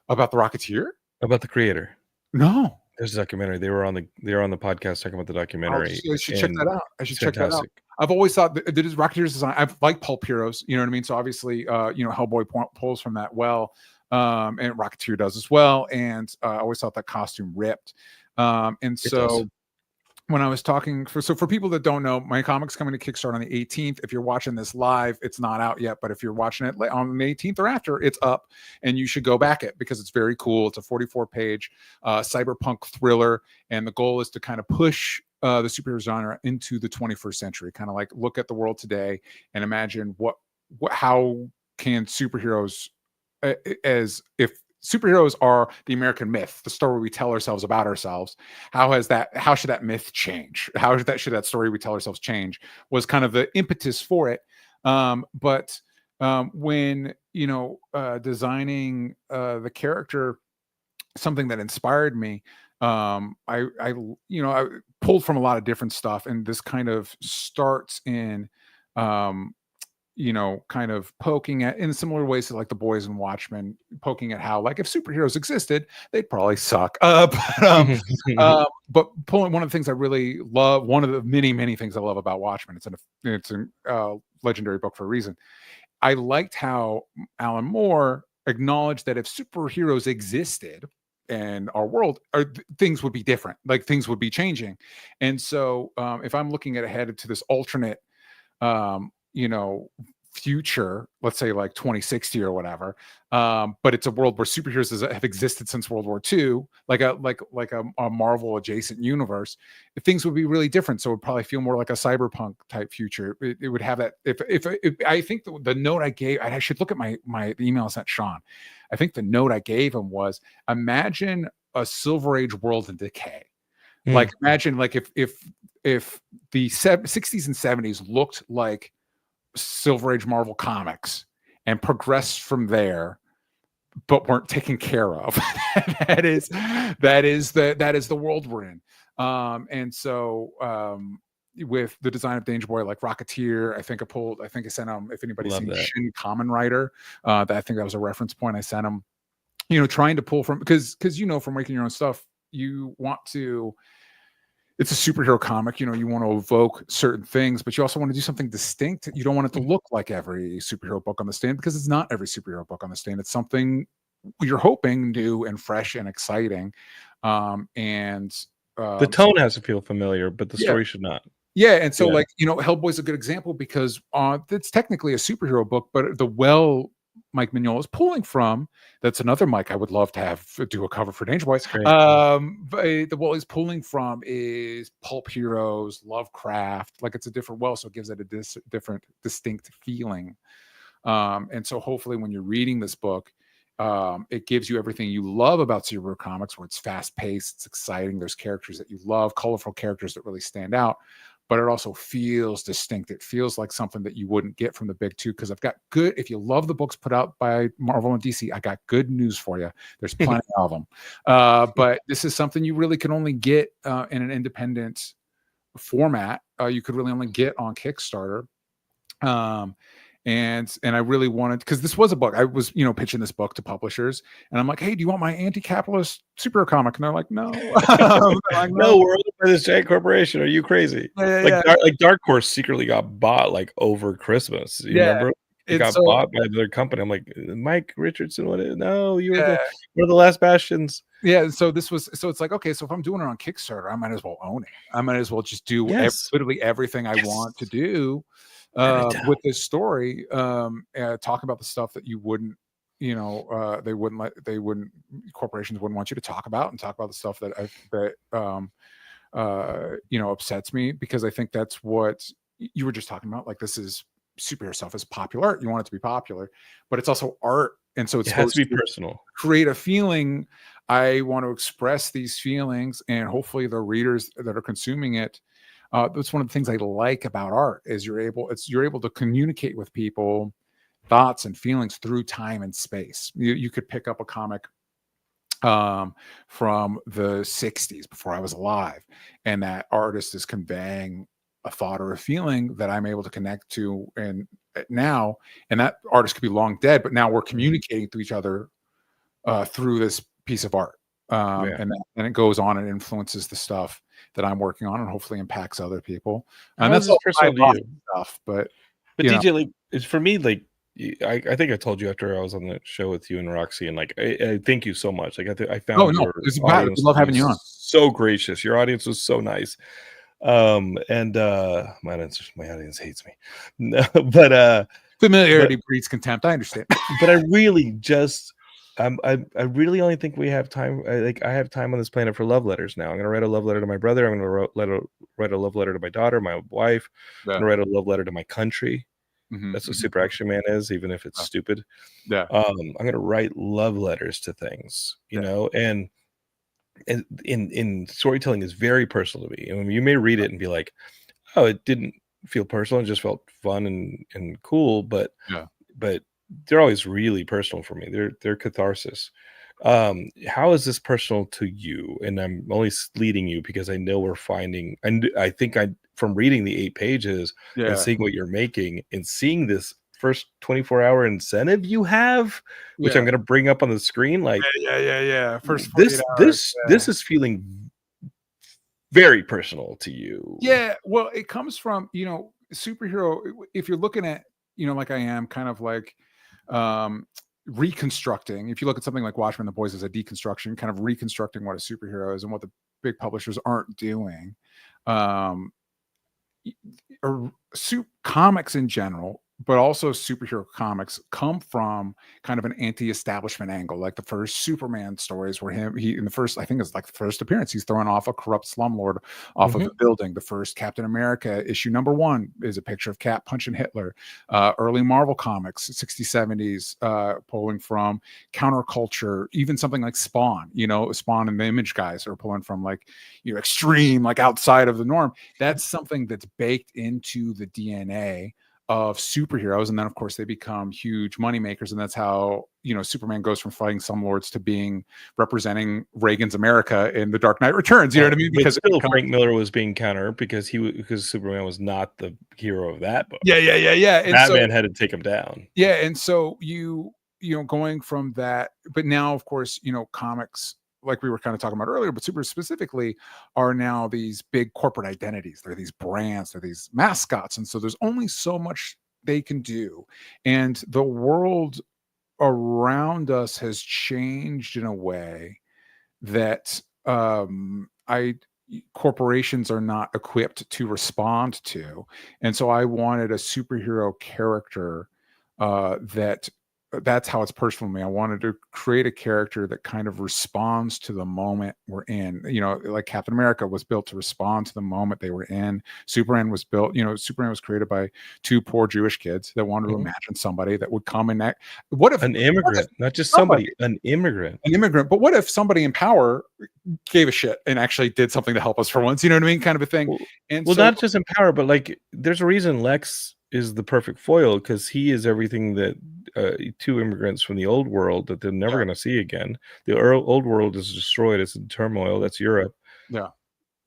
about the Rocketeer? About the creator? No. There's a documentary. They were on the podcast talking about the documentary. I should check that out. Check that out. I've always thought that Rocketeer's design. I've liked pulp heroes. You know what I mean? So obviously, Hellboy pulls from that well, and Rocketeer does as well. And I always thought that costume ripped. And so when I was talking for people that don't know, my comic's coming to Kickstarter on the 18th. If you're watching this live, it's not out yet, but if you're watching it on the 18th or after, it's up, and you should go back it, because it's very cool. It's a 44-page cyberpunk thriller, and the goal is to kind of push the superhero genre into the 21st century, kind of like look at the world today and imagine how can superheroes, as if superheroes are the American myth, the story we tell ourselves about ourselves. How should that myth change? How should that story we tell ourselves change? Was kind of the impetus for it. But when designing the character, something that inspired me, I pulled from a lot of different stuff, and this kind of starts in kind of poking at, in similar ways to like the Boys and Watchmen, poking at how, like, if superheroes existed, they'd probably suck. But pulling one of the things I really love, one of the many things I love about Watchmen, it's a legendary book for a reason. I liked how Alan Moore acknowledged that if superheroes existed in our world, things would be different, like things would be changing. And so if I'm looking ahead to this alternate future, let's say like 2060 or whatever, but it's a world where superheroes have existed since World War II, like a Marvel adjacent universe, things would be really different. So it would probably feel more like a cyberpunk type future. It would have that. If I think the note I gave, I should look at my email I sent Sean. I think the note I gave him was, imagine a Silver Age world in decay. Like, imagine like if the 60s and 70s looked like Silver Age Marvel comics and progressed from there, but weren't taken care of. that is the world we're in. And so with the design of Danger Boi, like Rocketeer, I think I sent him, if anybody's seen Shin Kamen Rider, I think that was a reference point I sent him, trying to pull from, because from making your own stuff, you want to, it's a superhero comic, you want to evoke certain things, but you also want to do something distinct. You don't want it to look like every superhero book on the stand, because it's not every superhero book on the stand. It's something you're hoping new and fresh and exciting. The tone has to feel familiar, but the story should not. Yeah. And so Hellboy's a good example, because it's technically a superhero book, but Mike Mignola is pulling from, that's another Mike I would love to have do a cover for Danger Boi. But what he's pulling from is pulp heroes, Lovecraft, like it's a different well, so it gives it a different distinct feeling. And so hopefully when you're reading this book, it gives you everything you love about superhero comics, where it's fast paced, it's exciting, there's characters that you love, colorful characters that really stand out, but it also feels distinct. It feels like something that you wouldn't get from the big two, because if you love the books put out by Marvel and DC, I got good news for you. There's plenty of them. But this is something you really can only get in an independent format. You could really only get on Kickstarter. And I really wanted, because this was a book. I was, pitching this book to publishers, and I'm like, hey, do you want my anti-capitalist superhero comic? And they're like, no. Like, no, we're owned by this giant corporation. Are you crazy? Like Dark Horse secretly got bought like over Christmas. You remember? It got bought by their company. I'm like, Mike Richardson, no, you were one of the last bastions. Yeah, so it's like, okay, so if I'm doing it on Kickstarter, I might as well own it. I might as well just do literally everything I want to do with this story. Talk about the stuff that you wouldn't, corporations wouldn't want you to talk about, and talk about the stuff that upsets me, because I think that's what you were just talking about. Like, this is superhero stuff is popular art. You want it to be popular, but it's also art And so it's It has supposed to be personal. create a feeling. I want to express these feelings, and hopefully the readers that are consuming it. That's one of the things I like about art is you're able to communicate with people thoughts and feelings through time and space. You could pick up a comic from the 60s before I was alive, and that artist is conveying a thought or a feeling that I'm able to connect to and now, and that artist could be long dead, but now we're communicating to each other through this piece of art. And it goes on and influences the stuff that I'm working on and hopefully impacts other people. And How that's is this all personal to you? stuff, but DJ, like, it's for me, like, I think I told you after I was on the show with you and Roxy, and like, I thank you so much. Like, I found your audience. We love having you on. So gracious. Your audience was so nice. And my audience hates me. But familiarity breeds contempt. I understand. But I really just I really only think we have time. I have time on this planet for love letters now. I'm gonna write a love letter to my brother. I'm gonna write a love letter to my daughter, my wife. I'm gonna write a love letter to my country. That's what Super Action Man is, even if it's stupid. I'm gonna write love letters to things, you know, and in storytelling is very personal to me. And you may read it and be like, oh, it didn't feel personal, it just felt fun and cool, but they're always really personal for me. They're catharsis. How is this personal to you? And I'm only leading you because I know we're finding, and I think from reading the 8 pages and seeing what you're making and seeing this first 24-hour incentive you have, which I'm going to bring up on the screen. Like, First 48 hours. This is feeling very personal to you. Yeah. Well, it comes from, superhero. If you're looking at, like I am kind of like, reconstructing. If you look at something like Watchmen, The Boys as a deconstruction, kind of reconstructing what a superhero is and what the big publishers aren't doing. Comics in general, but also superhero comics come from kind of an anti-establishment angle. Like the first Superman stories where he in the first, I think it's like the first appearance, he's throwing off a corrupt slumlord off of a building. The first Captain America issue #1 is a picture of Cap punching Hitler. Early Marvel comics, 60s, 70s, pulling from counterculture, even something like Spawn, Spawn and the Image guys are pulling from like, extreme, like outside of the norm. That's something that's baked into the DNA of superheroes, and then of course they become huge money makers, and that's how Superman goes from fighting some lords to being representing Reagan's America in The Dark Knight Returns. You know what I mean? Because still Frank Miller was being counter because Superman was not the hero of that book. Yeah. And Batman had to take him down. Yeah, and so going from that, but now of course comics, like we were kind of talking about earlier, but super specifically, are now these big corporate identities. They're these brands, they're these mascots. And so there's only so much they can do. And the world around us has changed in a way that corporations are not equipped to respond to. And so I wanted a superhero character that's how it's personal to me. I wanted to create a character that kind of responds to the moment we're in. Like Captain America was built to respond to the moment they were in. Superman was built, Superman was created by 2 poor Jewish kids that wanted to imagine somebody that would come and act. What if an immigrant, not just somebody, an immigrant. But what if somebody in power gave a shit and actually did something to help us for once? You know what I mean? Kind of a thing. Not just in power, but like there's a reason Lex is the perfect foil, because he is everything that 2 immigrants from the old world that they're never going to see again. The old world is destroyed. It's in turmoil. That's Europe. Yeah.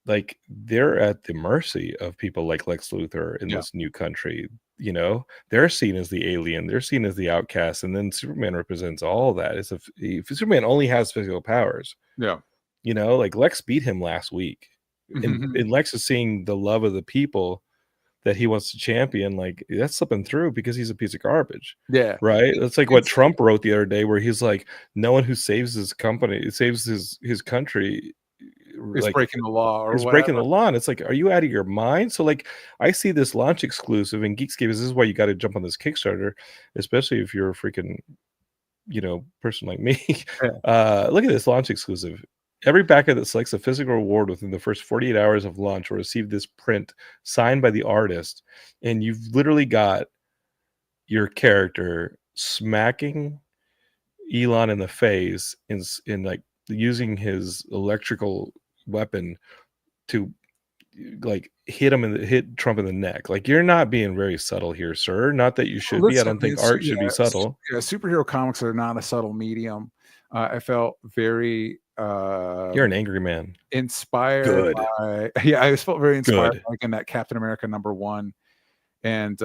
Like they're at the mercy of people like Lex Luthor in this new country. They're seen as the alien. They're seen as the outcast. And then Superman represents all that. If Superman only has physical powers. Yeah. Like Lex beat him last week. And Lex is seeing the love of the people that he wants to champion. Like that's slipping through because he's a piece of garbage. Yeah. Right. That's like what Trump wrote the other day, where he's like, no one who saves his country is breaking the law or is breaking the law. And it's like, are you out of your mind? So like I see this launch exclusive in Geekscape. This is why you got to jump on this Kickstarter, especially if you're a freaking person like me. Look at this launch exclusive. Every backer that selects a physical reward within the first 48 hours of launch will receive this print signed by the artist. And you've literally got your character smacking Elon in the face in like using his electrical weapon to like hit Trump in the neck. Like, you're not being very subtle here, sir. Not that you should be. I don't think art should be subtle. Yeah, superhero comics are not a subtle medium. I felt very you're an angry man. Inspired by I just felt very inspired like in that Captain America #1 and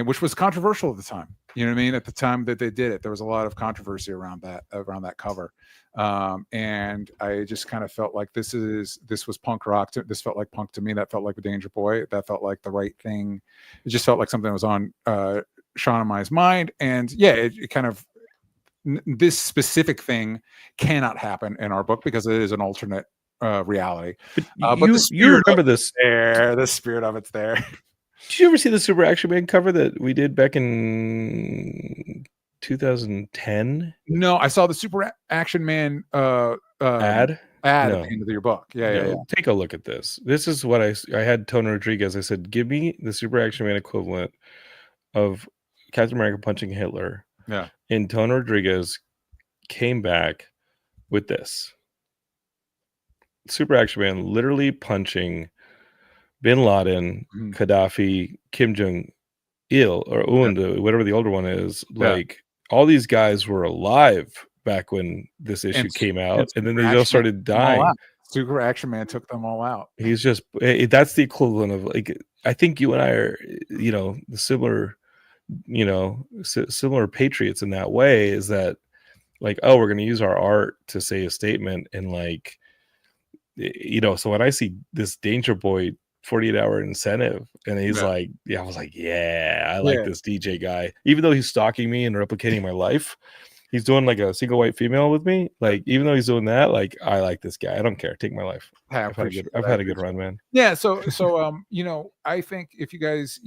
which was controversial at the time. You know what I mean? At the time that they did it, there was a lot of controversy around that cover. And I just kind of felt like this was punk rock. This felt like punk to me. That felt like a Danger Boy. That felt like the right thing. It just felt like something that was on Sean and Mai's mind. And yeah, it kind of, this specific thing cannot happen in our book because it is an alternate reality. But you remember this? The spirit of it's there. Did you ever see the Super Action Man cover that we did back in 2010? No, I saw the Super Action Man ad at the end of your book. Yeah. Take a look at this. This is what I had Tony Rodriguez. I said, give me the Super Action Man equivalent of Captain America punching Hitler. Yeah. And Tony Rodriguez came back with this. Super Action Man literally punching Bin Laden, Gaddafi, Kim Jong-il, or Un, whatever the older one is. Like, all these guys were alive back when this issue came out, and then they just started dying. Super Action Man took them all out. He's just, that's the equivalent of, like, I think you and I are, the similar patriots in that way, is that, like, oh, we're going to use our art to say a statement. And, like, so when I see this Danger Boy 48-hour incentive, and he's like, I was like, I like this DJ guy, even though he's stalking me and replicating my life. He's doing like a single white female with me. Like, even though he's doing that, like, I like this guy. I don't care. Take my life. I've had a good run, man. Yeah. So I think if you guys,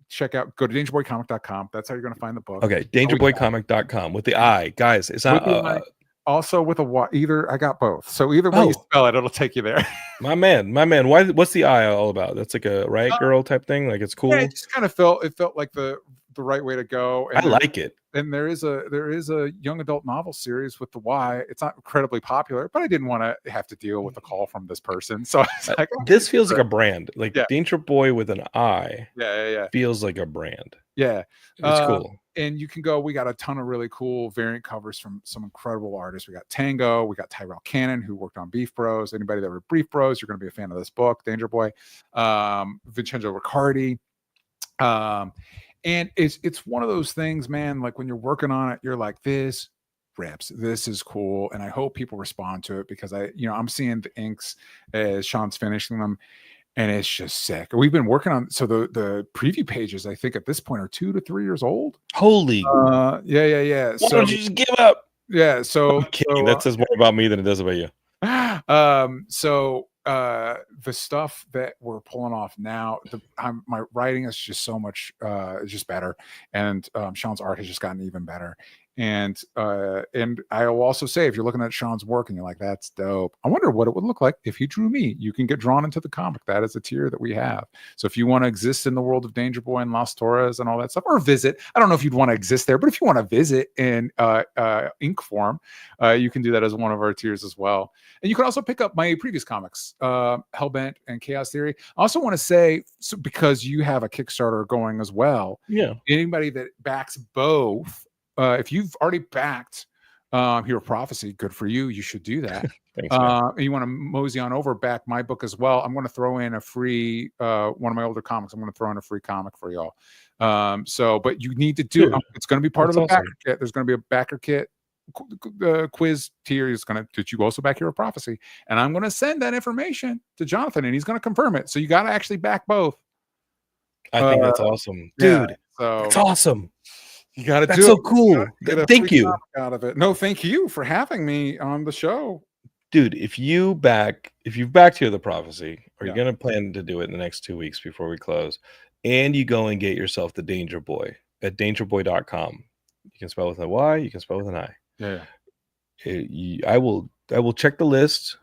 check out, go to dangerboycomic.com. That's how you're going to find the book. Okay. Dangerboycomic.com with the I, guys. It's not also with a Y. Either, I got both. So either way you spell it, it'll take you there. My man. Why? What's the I all about? That's like a riot girl type thing. Like, it's cool. Yeah, it just kind of felt like the right way to go. And I like it. And there is a young adult novel series with the Y. It's not incredibly popular, but I didn't want to have to deal with a call from this person. So like, this feels like a brand. Like, Danger Boy with an I. Yeah. Feels like a brand. Yeah. It's cool. And you can go, we got a ton of really cool variant covers from some incredible artists. We got Tango, we got Tyrell Cannon, who worked on Beef Bros. Anybody that read Beef Bros, you're going to be a fan of this book, Danger Boy. Vincenzo Riccardi. And it's one of those things, man, like when you're working on it, you're like, this rips, this is cool. And I hope people respond to it, because I'm seeing the inks as Sean's finishing them, and it's just sick. We've been working on, so the preview pages, I think at this point, are 2 to 3 years old. Holy. Yeah. Why don't you just give up? Yeah. So, that says more about me than it does about you. The stuff that we're pulling off now, my writing is just so much just better, and Sean's art has just gotten even better. And I will also say, if you're looking at Sean's work and you're like, that's dope, I wonder what it would look like if he drew me. You can get drawn into the comic. That is a tier that we have. So if you want to exist in the world of Danger Boy and Las Torres and all that stuff, or visit, I don't know if you'd want to exist there, but if you want to visit in ink form, you can do that as one of our tiers as well. And you can also pick up my previous comics, Hellbent and Chaos Theory. I also want to say, because you have a Kickstarter going as well, anybody that backs both, if you've already backed Hero Prophecy, good for you. You should do that. Thanks, and you want to mosey on over, back my book as well. I'm going to throw in a free one of my older comics. I'm going to throw in a free comic for y'all. But you need to do it. It's going to be part of the backer kit. There's going to be a backer kit quiz tier that you also back Hero Prophecy, and I'm going to send that information to Jonathan, and he's going to confirm it. So you got to actually back both. I think that's awesome, dude. So it's awesome. You got to do it. That's so cool. Thank you. Out of it. No, thank you for having me on the show, dude. If you've backed Hear the Prophecy, or you're gonna plan to do it in the next 2 weeks before we close, and you go and get yourself the Danger Boy at dangerboy.com. You can spell with a Y, you can spell with an I. I will check the list.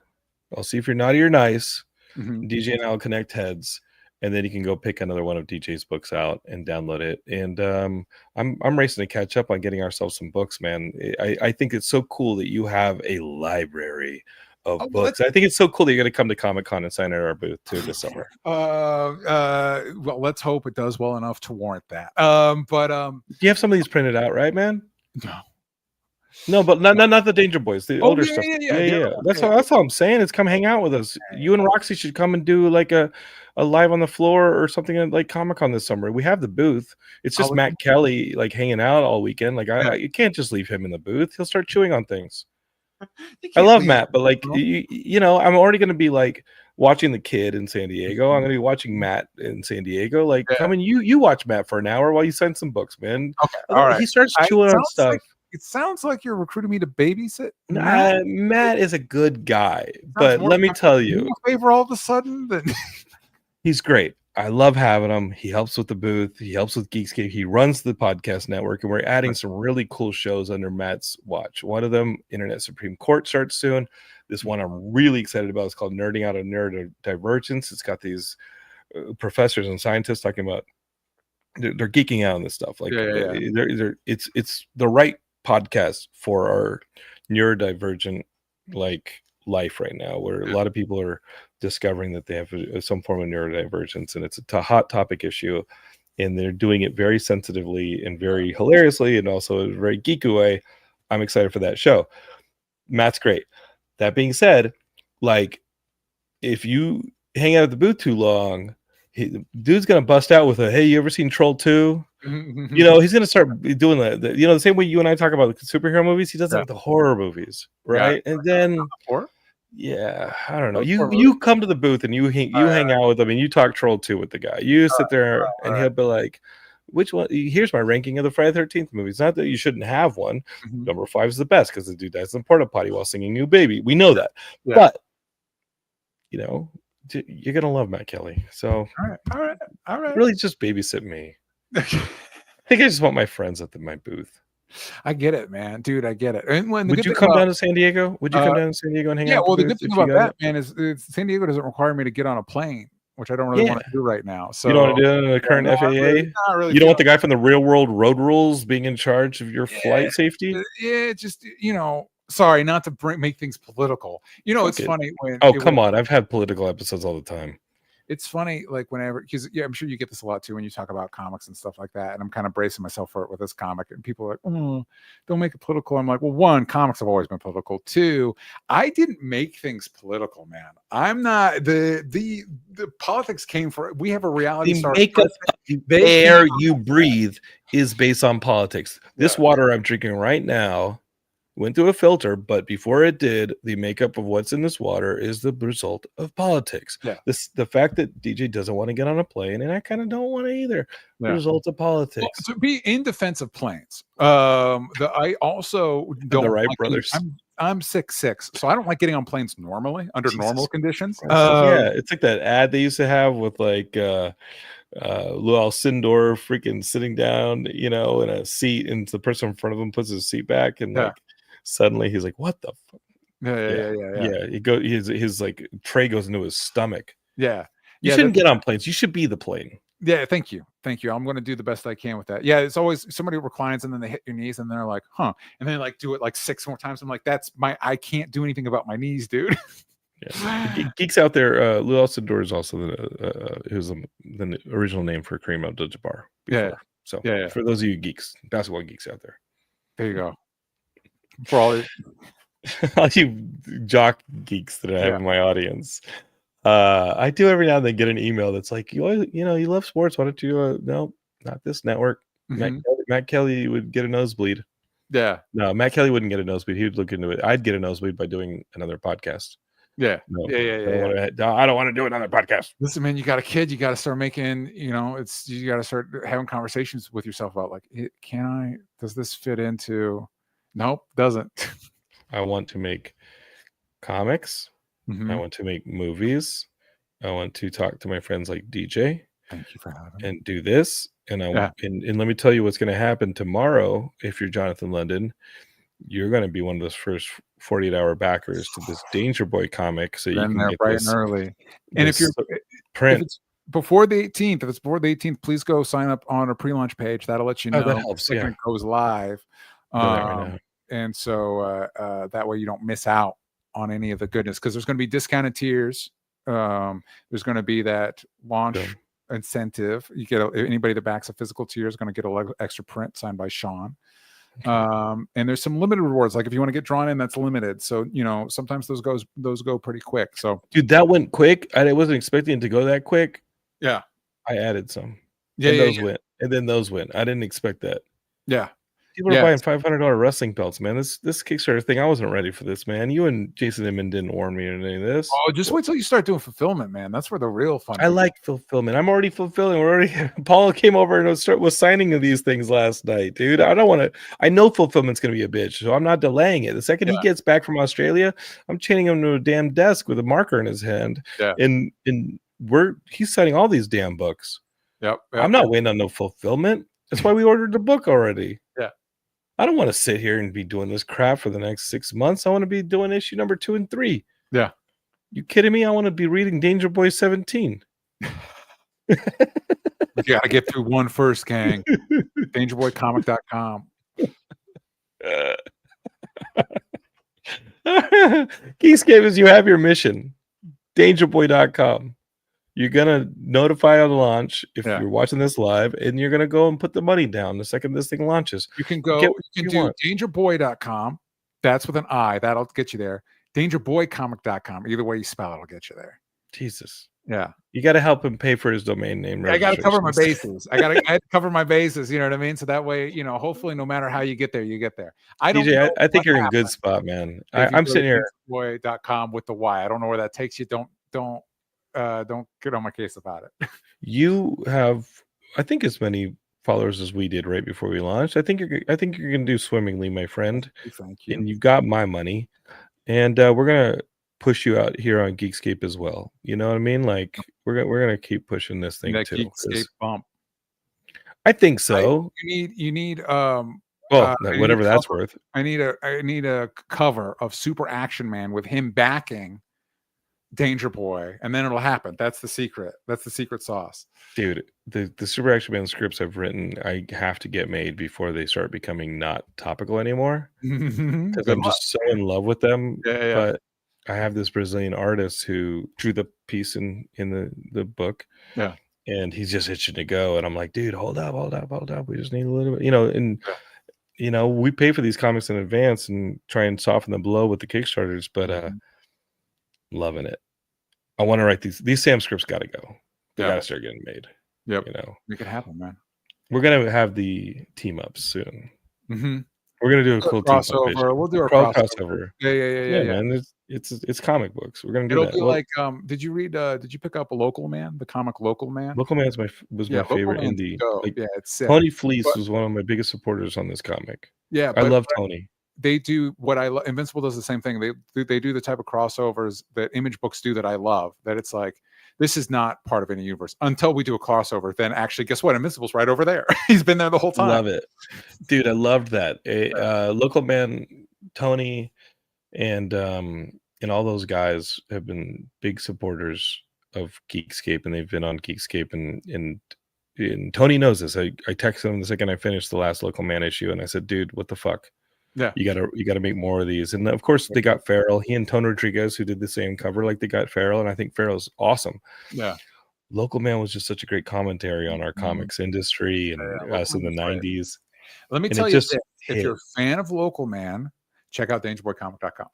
I'll see if you're naughty or nice. DJ and I'll connect heads, and then you can go pick another one of DJ's books out and download it. And I'm racing to catch up on getting ourselves some books, man. I think it's so cool that you have a library of books. I think it's so cool that you're going to come to Comic-Con and sign at our booth too this summer. Well, let's hope it does well enough to warrant that. You have some of these printed out, right, man? No, but not the Danger Boys, the older stuff. Yeah. That's all I'm saying. Is come hang out with us. You and Roxy should come and do like a live on the floor or something at like Comic-Con this summer. We have the booth. It's just Matt Kelly like hanging out all weekend. Like you can't just leave him in the booth. He'll start chewing on things. I love Matt, but like you know, I'm already going to be like watching the kid in San Diego. I'm going to be watching Matt in San Diego. Like, come and you watch Matt for an hour while you sign some books, man. Okay, all right. He starts chewing on stuff. It sounds like you're recruiting me to babysit. Matt is a good guy, but let me tell you, favor all of a sudden. Then he's great. I love having him. He helps with the booth. He helps with Geekscape. He runs the podcast network, and we're adding some really cool shows under Matt's watch. One of them, Internet Supreme Court, starts soon. This one I'm really excited about is called Nerding Out of Neurodivergence. It's got these professors and scientists talking about they're geeking out on this stuff. Like it's the right podcast for our neurodivergent like life right now, where a lot of people are discovering that they have some form of neurodivergence, and it's a hot topic issue, and they're doing it very sensitively and very hilariously and also in a very geeky way. I'm excited for that show. Matt's great. That being said, like if you hang out at the booth too long, dude's gonna bust out with a "Hey, you ever seen Troll 2?" You know, he's gonna start doing the you know, the same way you and I talk about the superhero movies. He does that with the horror movies, right? And then I don't know. You come to the booth and you hang out with him and you talk Troll 2 with the guy. You sit there and he'll be like, which one? Here's my ranking of the Friday the 13th movies. Not that you shouldn't have one. Number 5 is the best because the dude dies in the porta potty while singing "New Baby." We know that, but you know, you're gonna love Matt Kelly. So all right. Really, just babysit me. I think I just want my friends at my booth. I get it, man, dude. I get it. And would you come down to San Diego? Would you come down to San Diego and hang out? Yeah. Well, the good thing about that, man, is San Diego doesn't require me to get on a plane, which I don't really want to do right now. So you don't want to do it in the current FAA. Really you don't want the guy from the Real World Road Rules being in charge of your flight safety. Yeah, just sorry, not to make things political. It's funny when. Come on! I've had political episodes all the time. It's funny, like whenever, because I'm sure you get this a lot too when you talk about comics and stuff like that. And I'm kind of bracing myself for it with this comic. And people are like, "Oh, don't make it political." I'm like, well, one, comics have always been political. Two, I didn't make things political, man. I'm not the politics came for. We have a reality star. The air you breathe is based on politics. This water I'm drinking right now went through a filter, but before it did, the makeup of what's in this water is the result of politics. The fact that DJ doesn't want to get on a plane, and I kind of don't want to either, the result of politics. Well, to be in defense of planes, I also don't. The Wright brothers. I'm 6'6", so I don't like getting on planes normally under normal conditions. It's like that ad they used to have with like Lou Alcindor freaking sitting down, in a seat, and the person in front of him puts his seat back, and like suddenly he's like, "What the fuck?" Yeah. His like tray goes into his stomach. You shouldn't get on planes. You should be the plane. Yeah, thank you. I'm going to do the best I can with that. Yeah, it's always somebody reclines and then they hit your knees and they're like, "Huh," and then like do it like 6 more times. I'm like, I can't do anything about my knees, dude. Geeks out there. Lou Alcindor is also the original name for Kareem Abdul-Jabbar. So for those of you basketball geeks out there, there you go. For all you jock geeks that I have in my audience, I do every now and then get an email that's like, you love sports. Why don't you? No, not this network. Matt Kelly would get a nosebleed. No, Matt Kelly wouldn't get a nosebleed. He would look into it. I'd get a nosebleed by doing another podcast. I don't want to do another podcast. Listen, man, you got a kid. You got to start making. You got to start having conversations with yourself about like, does this fit into? Nope, doesn't. I want to make comics. I want to make movies. I want to talk to my friends like DJ. Thank you for having me. And do this. And and let me tell you what's going to happen tomorrow. If you're Jonathan London, you're going to be one of those first 48-hour backers to this Danger Boi comic. So you can get bright this, and early. And if you're print. before the 18th, if it's before the 18th, please go sign up on a pre-launch page. That'll let you know that helps. when it goes live. And so that way you don't miss out on any of the goodness, because there's going to be discounted tiers. There's going to be that launch incentive. You get anybody that backs a physical tier is going to get an extra print signed by Sean. And there's some limited rewards, like if you want to get drawn in, that's limited. So sometimes those go pretty quick. So dude, that went quick. I wasn't expecting it to go that quick. Yeah, I added some. Went, and then those went. I didn't expect that. Yeah, people are buying $500 wrestling belts, man. This Kickstarter thing, I wasn't ready for this, man. You and Jason Inman didn't warn me or any of this. Oh, just wait till you start doing fulfillment, man. That's where the real fun. I like fulfillment. I'm already fulfilling. Paul came over and was signing of these things last night, dude. I don't want to. I know fulfillment's going to be a bitch, so I'm not delaying it. The second he gets back from Australia, I'm chaining him to a damn desk with a marker in his hand. Yeah, and he's signing all these damn books. Yep. I'm not waiting on no fulfillment. That's why we ordered the book already. Yeah. I don't want to sit here and be doing this crap for the next 6 months. I want to be doing issue number 2 and 3. Yeah. You kidding me? I want to be reading Danger Boi 17. You got to get through one first, gang. DangerBoyComic.com. Geekscapists, you have your mission. DangerBoy.com. You're gonna notify on launch if you're watching this live, and you're gonna go and put the money down the second this thing launches. You can go. You can do DangerBoy.com. That's with an I. That'll get you there. DangerBoyComic.com. Either way you spell it, will get you there. Jesus. Yeah. You got to help him pay for his domain name. I got to cover my bases. I had to cover my bases. You know what I mean? So that way, hopefully, no matter how you get there, you get there. I think you're in a good spot, man. I'm sitting here. DangerBoy.com with the Y. I don't know where that takes you. Don't get on my case about it. You have, I think, as many followers as we did right before we launched. I think you're gonna do swimmingly, my friend. Thank you. And you've got my money, and we're gonna push you out here on Geekscape as well. You know what I mean? Like we're gonna keep pushing this thing too. Geekscape bump. I think so. You need whatever that's worth. I need a cover of Super Action Man with him backing Danger Boi, and then it'll happen. That's the secret. That's the secret sauce, dude. The Super Action Man scripts I've written, I have to get made before they start becoming not topical anymore, because I'm just so in love with them. But I have this Brazilian artist who drew the piece in the book, and he's just itching to go, and I'm like, dude, hold up, we just need a little bit, and we pay for these comics in advance and try and soften the blow with the Kickstarters, but loving it. I want to write these Sam scripts. Got to go. They got to start getting made. Yep. Make it happen, man. We're gonna have the team ups soon. Mm-hmm. We're gonna do a cool crossover. We'll do a crossover. Yeah, man. It's comic books. We're gonna do that. It'll be like, did you read? Did you pick up a Local Man? The comic Local Man. Local Man was my favorite indie. It's sick. Tony Fleece was one of my biggest supporters on this comic. Yeah, I love Tony. They do what I love. Invincible does the same thing. They do the type of crossovers that Image Books do that I love. That it's like, this is not part of any universe until we do a crossover. Then actually, guess what? Invincible's right over there. He's been there the whole time. Love it, dude. I loved that. Local Man, Tony, and all those guys have been big supporters of Geekscape, and they've been on Geekscape, and Tony knows this. I texted him the second I finished the last Local Man issue, and I said, dude, what the fuck? Yeah, you gotta make more of these. And of course they got Farrell. He and Tony Rodriguez, who did the same cover, like they got Farrell, and I think Farrell's awesome. Yeah. Local Man was just such a great commentary on our comics industry and us in the 90s. Let me tell you this, if you're a fan of Local Man, check out DangerBoyComic.com.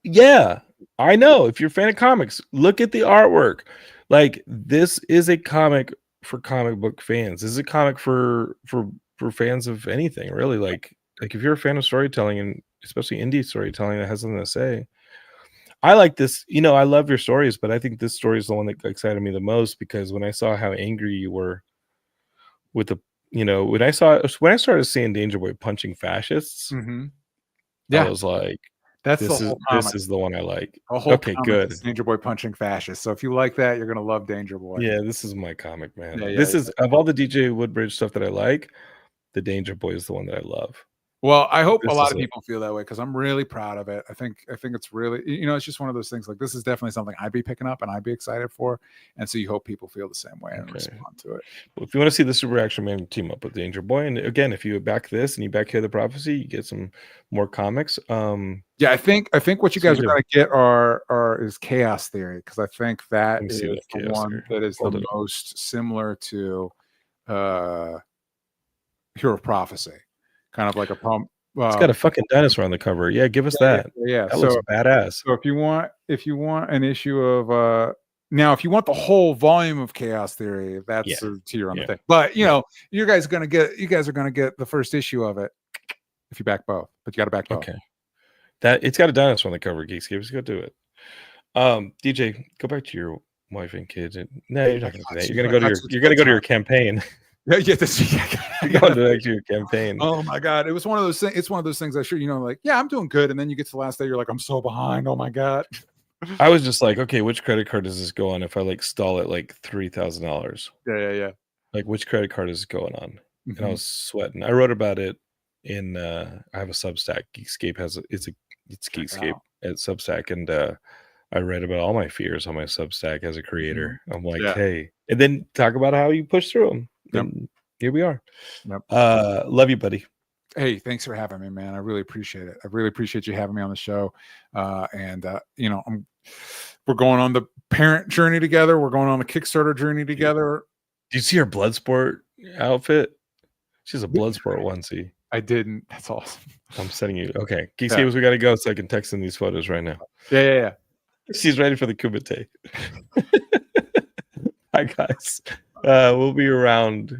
Yeah, I know. If you're a fan of comics, look at the artwork. Like, this is a comic for comic book fans. This is a comic for fans of anything, really. Like if you're a fan of storytelling, and especially indie storytelling that has something to say, I like this. I love your stories, but I think this story is the one that excited me the most, because when I saw how angry you were with the, when I started seeing Danger Boi punching fascists, I was like, this is the one I like. Okay, good. Danger Boi punching fascists. So if you like that, you're gonna love Danger Boi. Yeah, this is my comic, man. This is, of all the DJ Woodbridge stuff that I like, the Danger Boi is the one that I love. Well, I hope a lot of people feel that way because I'm really proud of it. I think it's really, it's just one of those things. Like, this is definitely something I'd be picking up and I'd be excited for. And so you hope people feel the same way and respond to it. Well, if you want to see the Super Action Man team up with Danger Boi, and again, if you back this and you back Hear the Prophecy, you get some more comics. Yeah, I think what you guys are going to get is Chaos Theory, because I think that is the one that is the most similar to Hero of Prophecy. Kind of like a pump. It's got a fucking dinosaur on the cover. Yeah, give us that. Yeah, that looks badass. So if you want an issue of now, if you want the whole volume of Chaos Theory, that's a tier on the thing. But you guys are gonna get the first issue of it if you back both. But you got to back both. Okay. That it's got a dinosaur on the cover. Geekscape, let's go do it. DJ, go back to your wife and kids. No, you're not gonna do that. You're gonna go to your campaign. Yeah, you're going to your campaign. Oh my God. It was one of those things. It's one of those things like, yeah, I'm doing good. And then you get to the last day, you're like, I'm so behind. Oh my God. I was just like, okay, which credit card does this go on if I like stall at like $3,000? Yeah. Like, which credit card is going on? Mm-hmm. And I was sweating. I wrote about it in I have a Substack. Geekscape it's Geekscape at Substack, and I read about all my fears on my Substack as a creator. Mm-hmm. I'm like, hey, and then talk about how you push through them. And here we are. Yep. Love you, buddy. Hey, thanks for having me, man. I really appreciate it. I really appreciate you having me on the show. We're going on the parent journey together. We're going on the Kickstarter journey together. Do you see her Bloodsport outfit? She's a Bloodsport onesie. I didn't. That's awesome. I'm sending you. Okay. Geekscapists, we got to go so I can text in these photos right now. Yeah. She's ready for the Kumite. Hi, guys. We'll be around.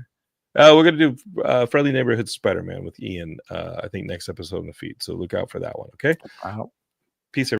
We're going to do Friendly Neighborhood Spider-Man with Ian, I think next episode in the feed. So look out for that one. Okay. Wow. Peace.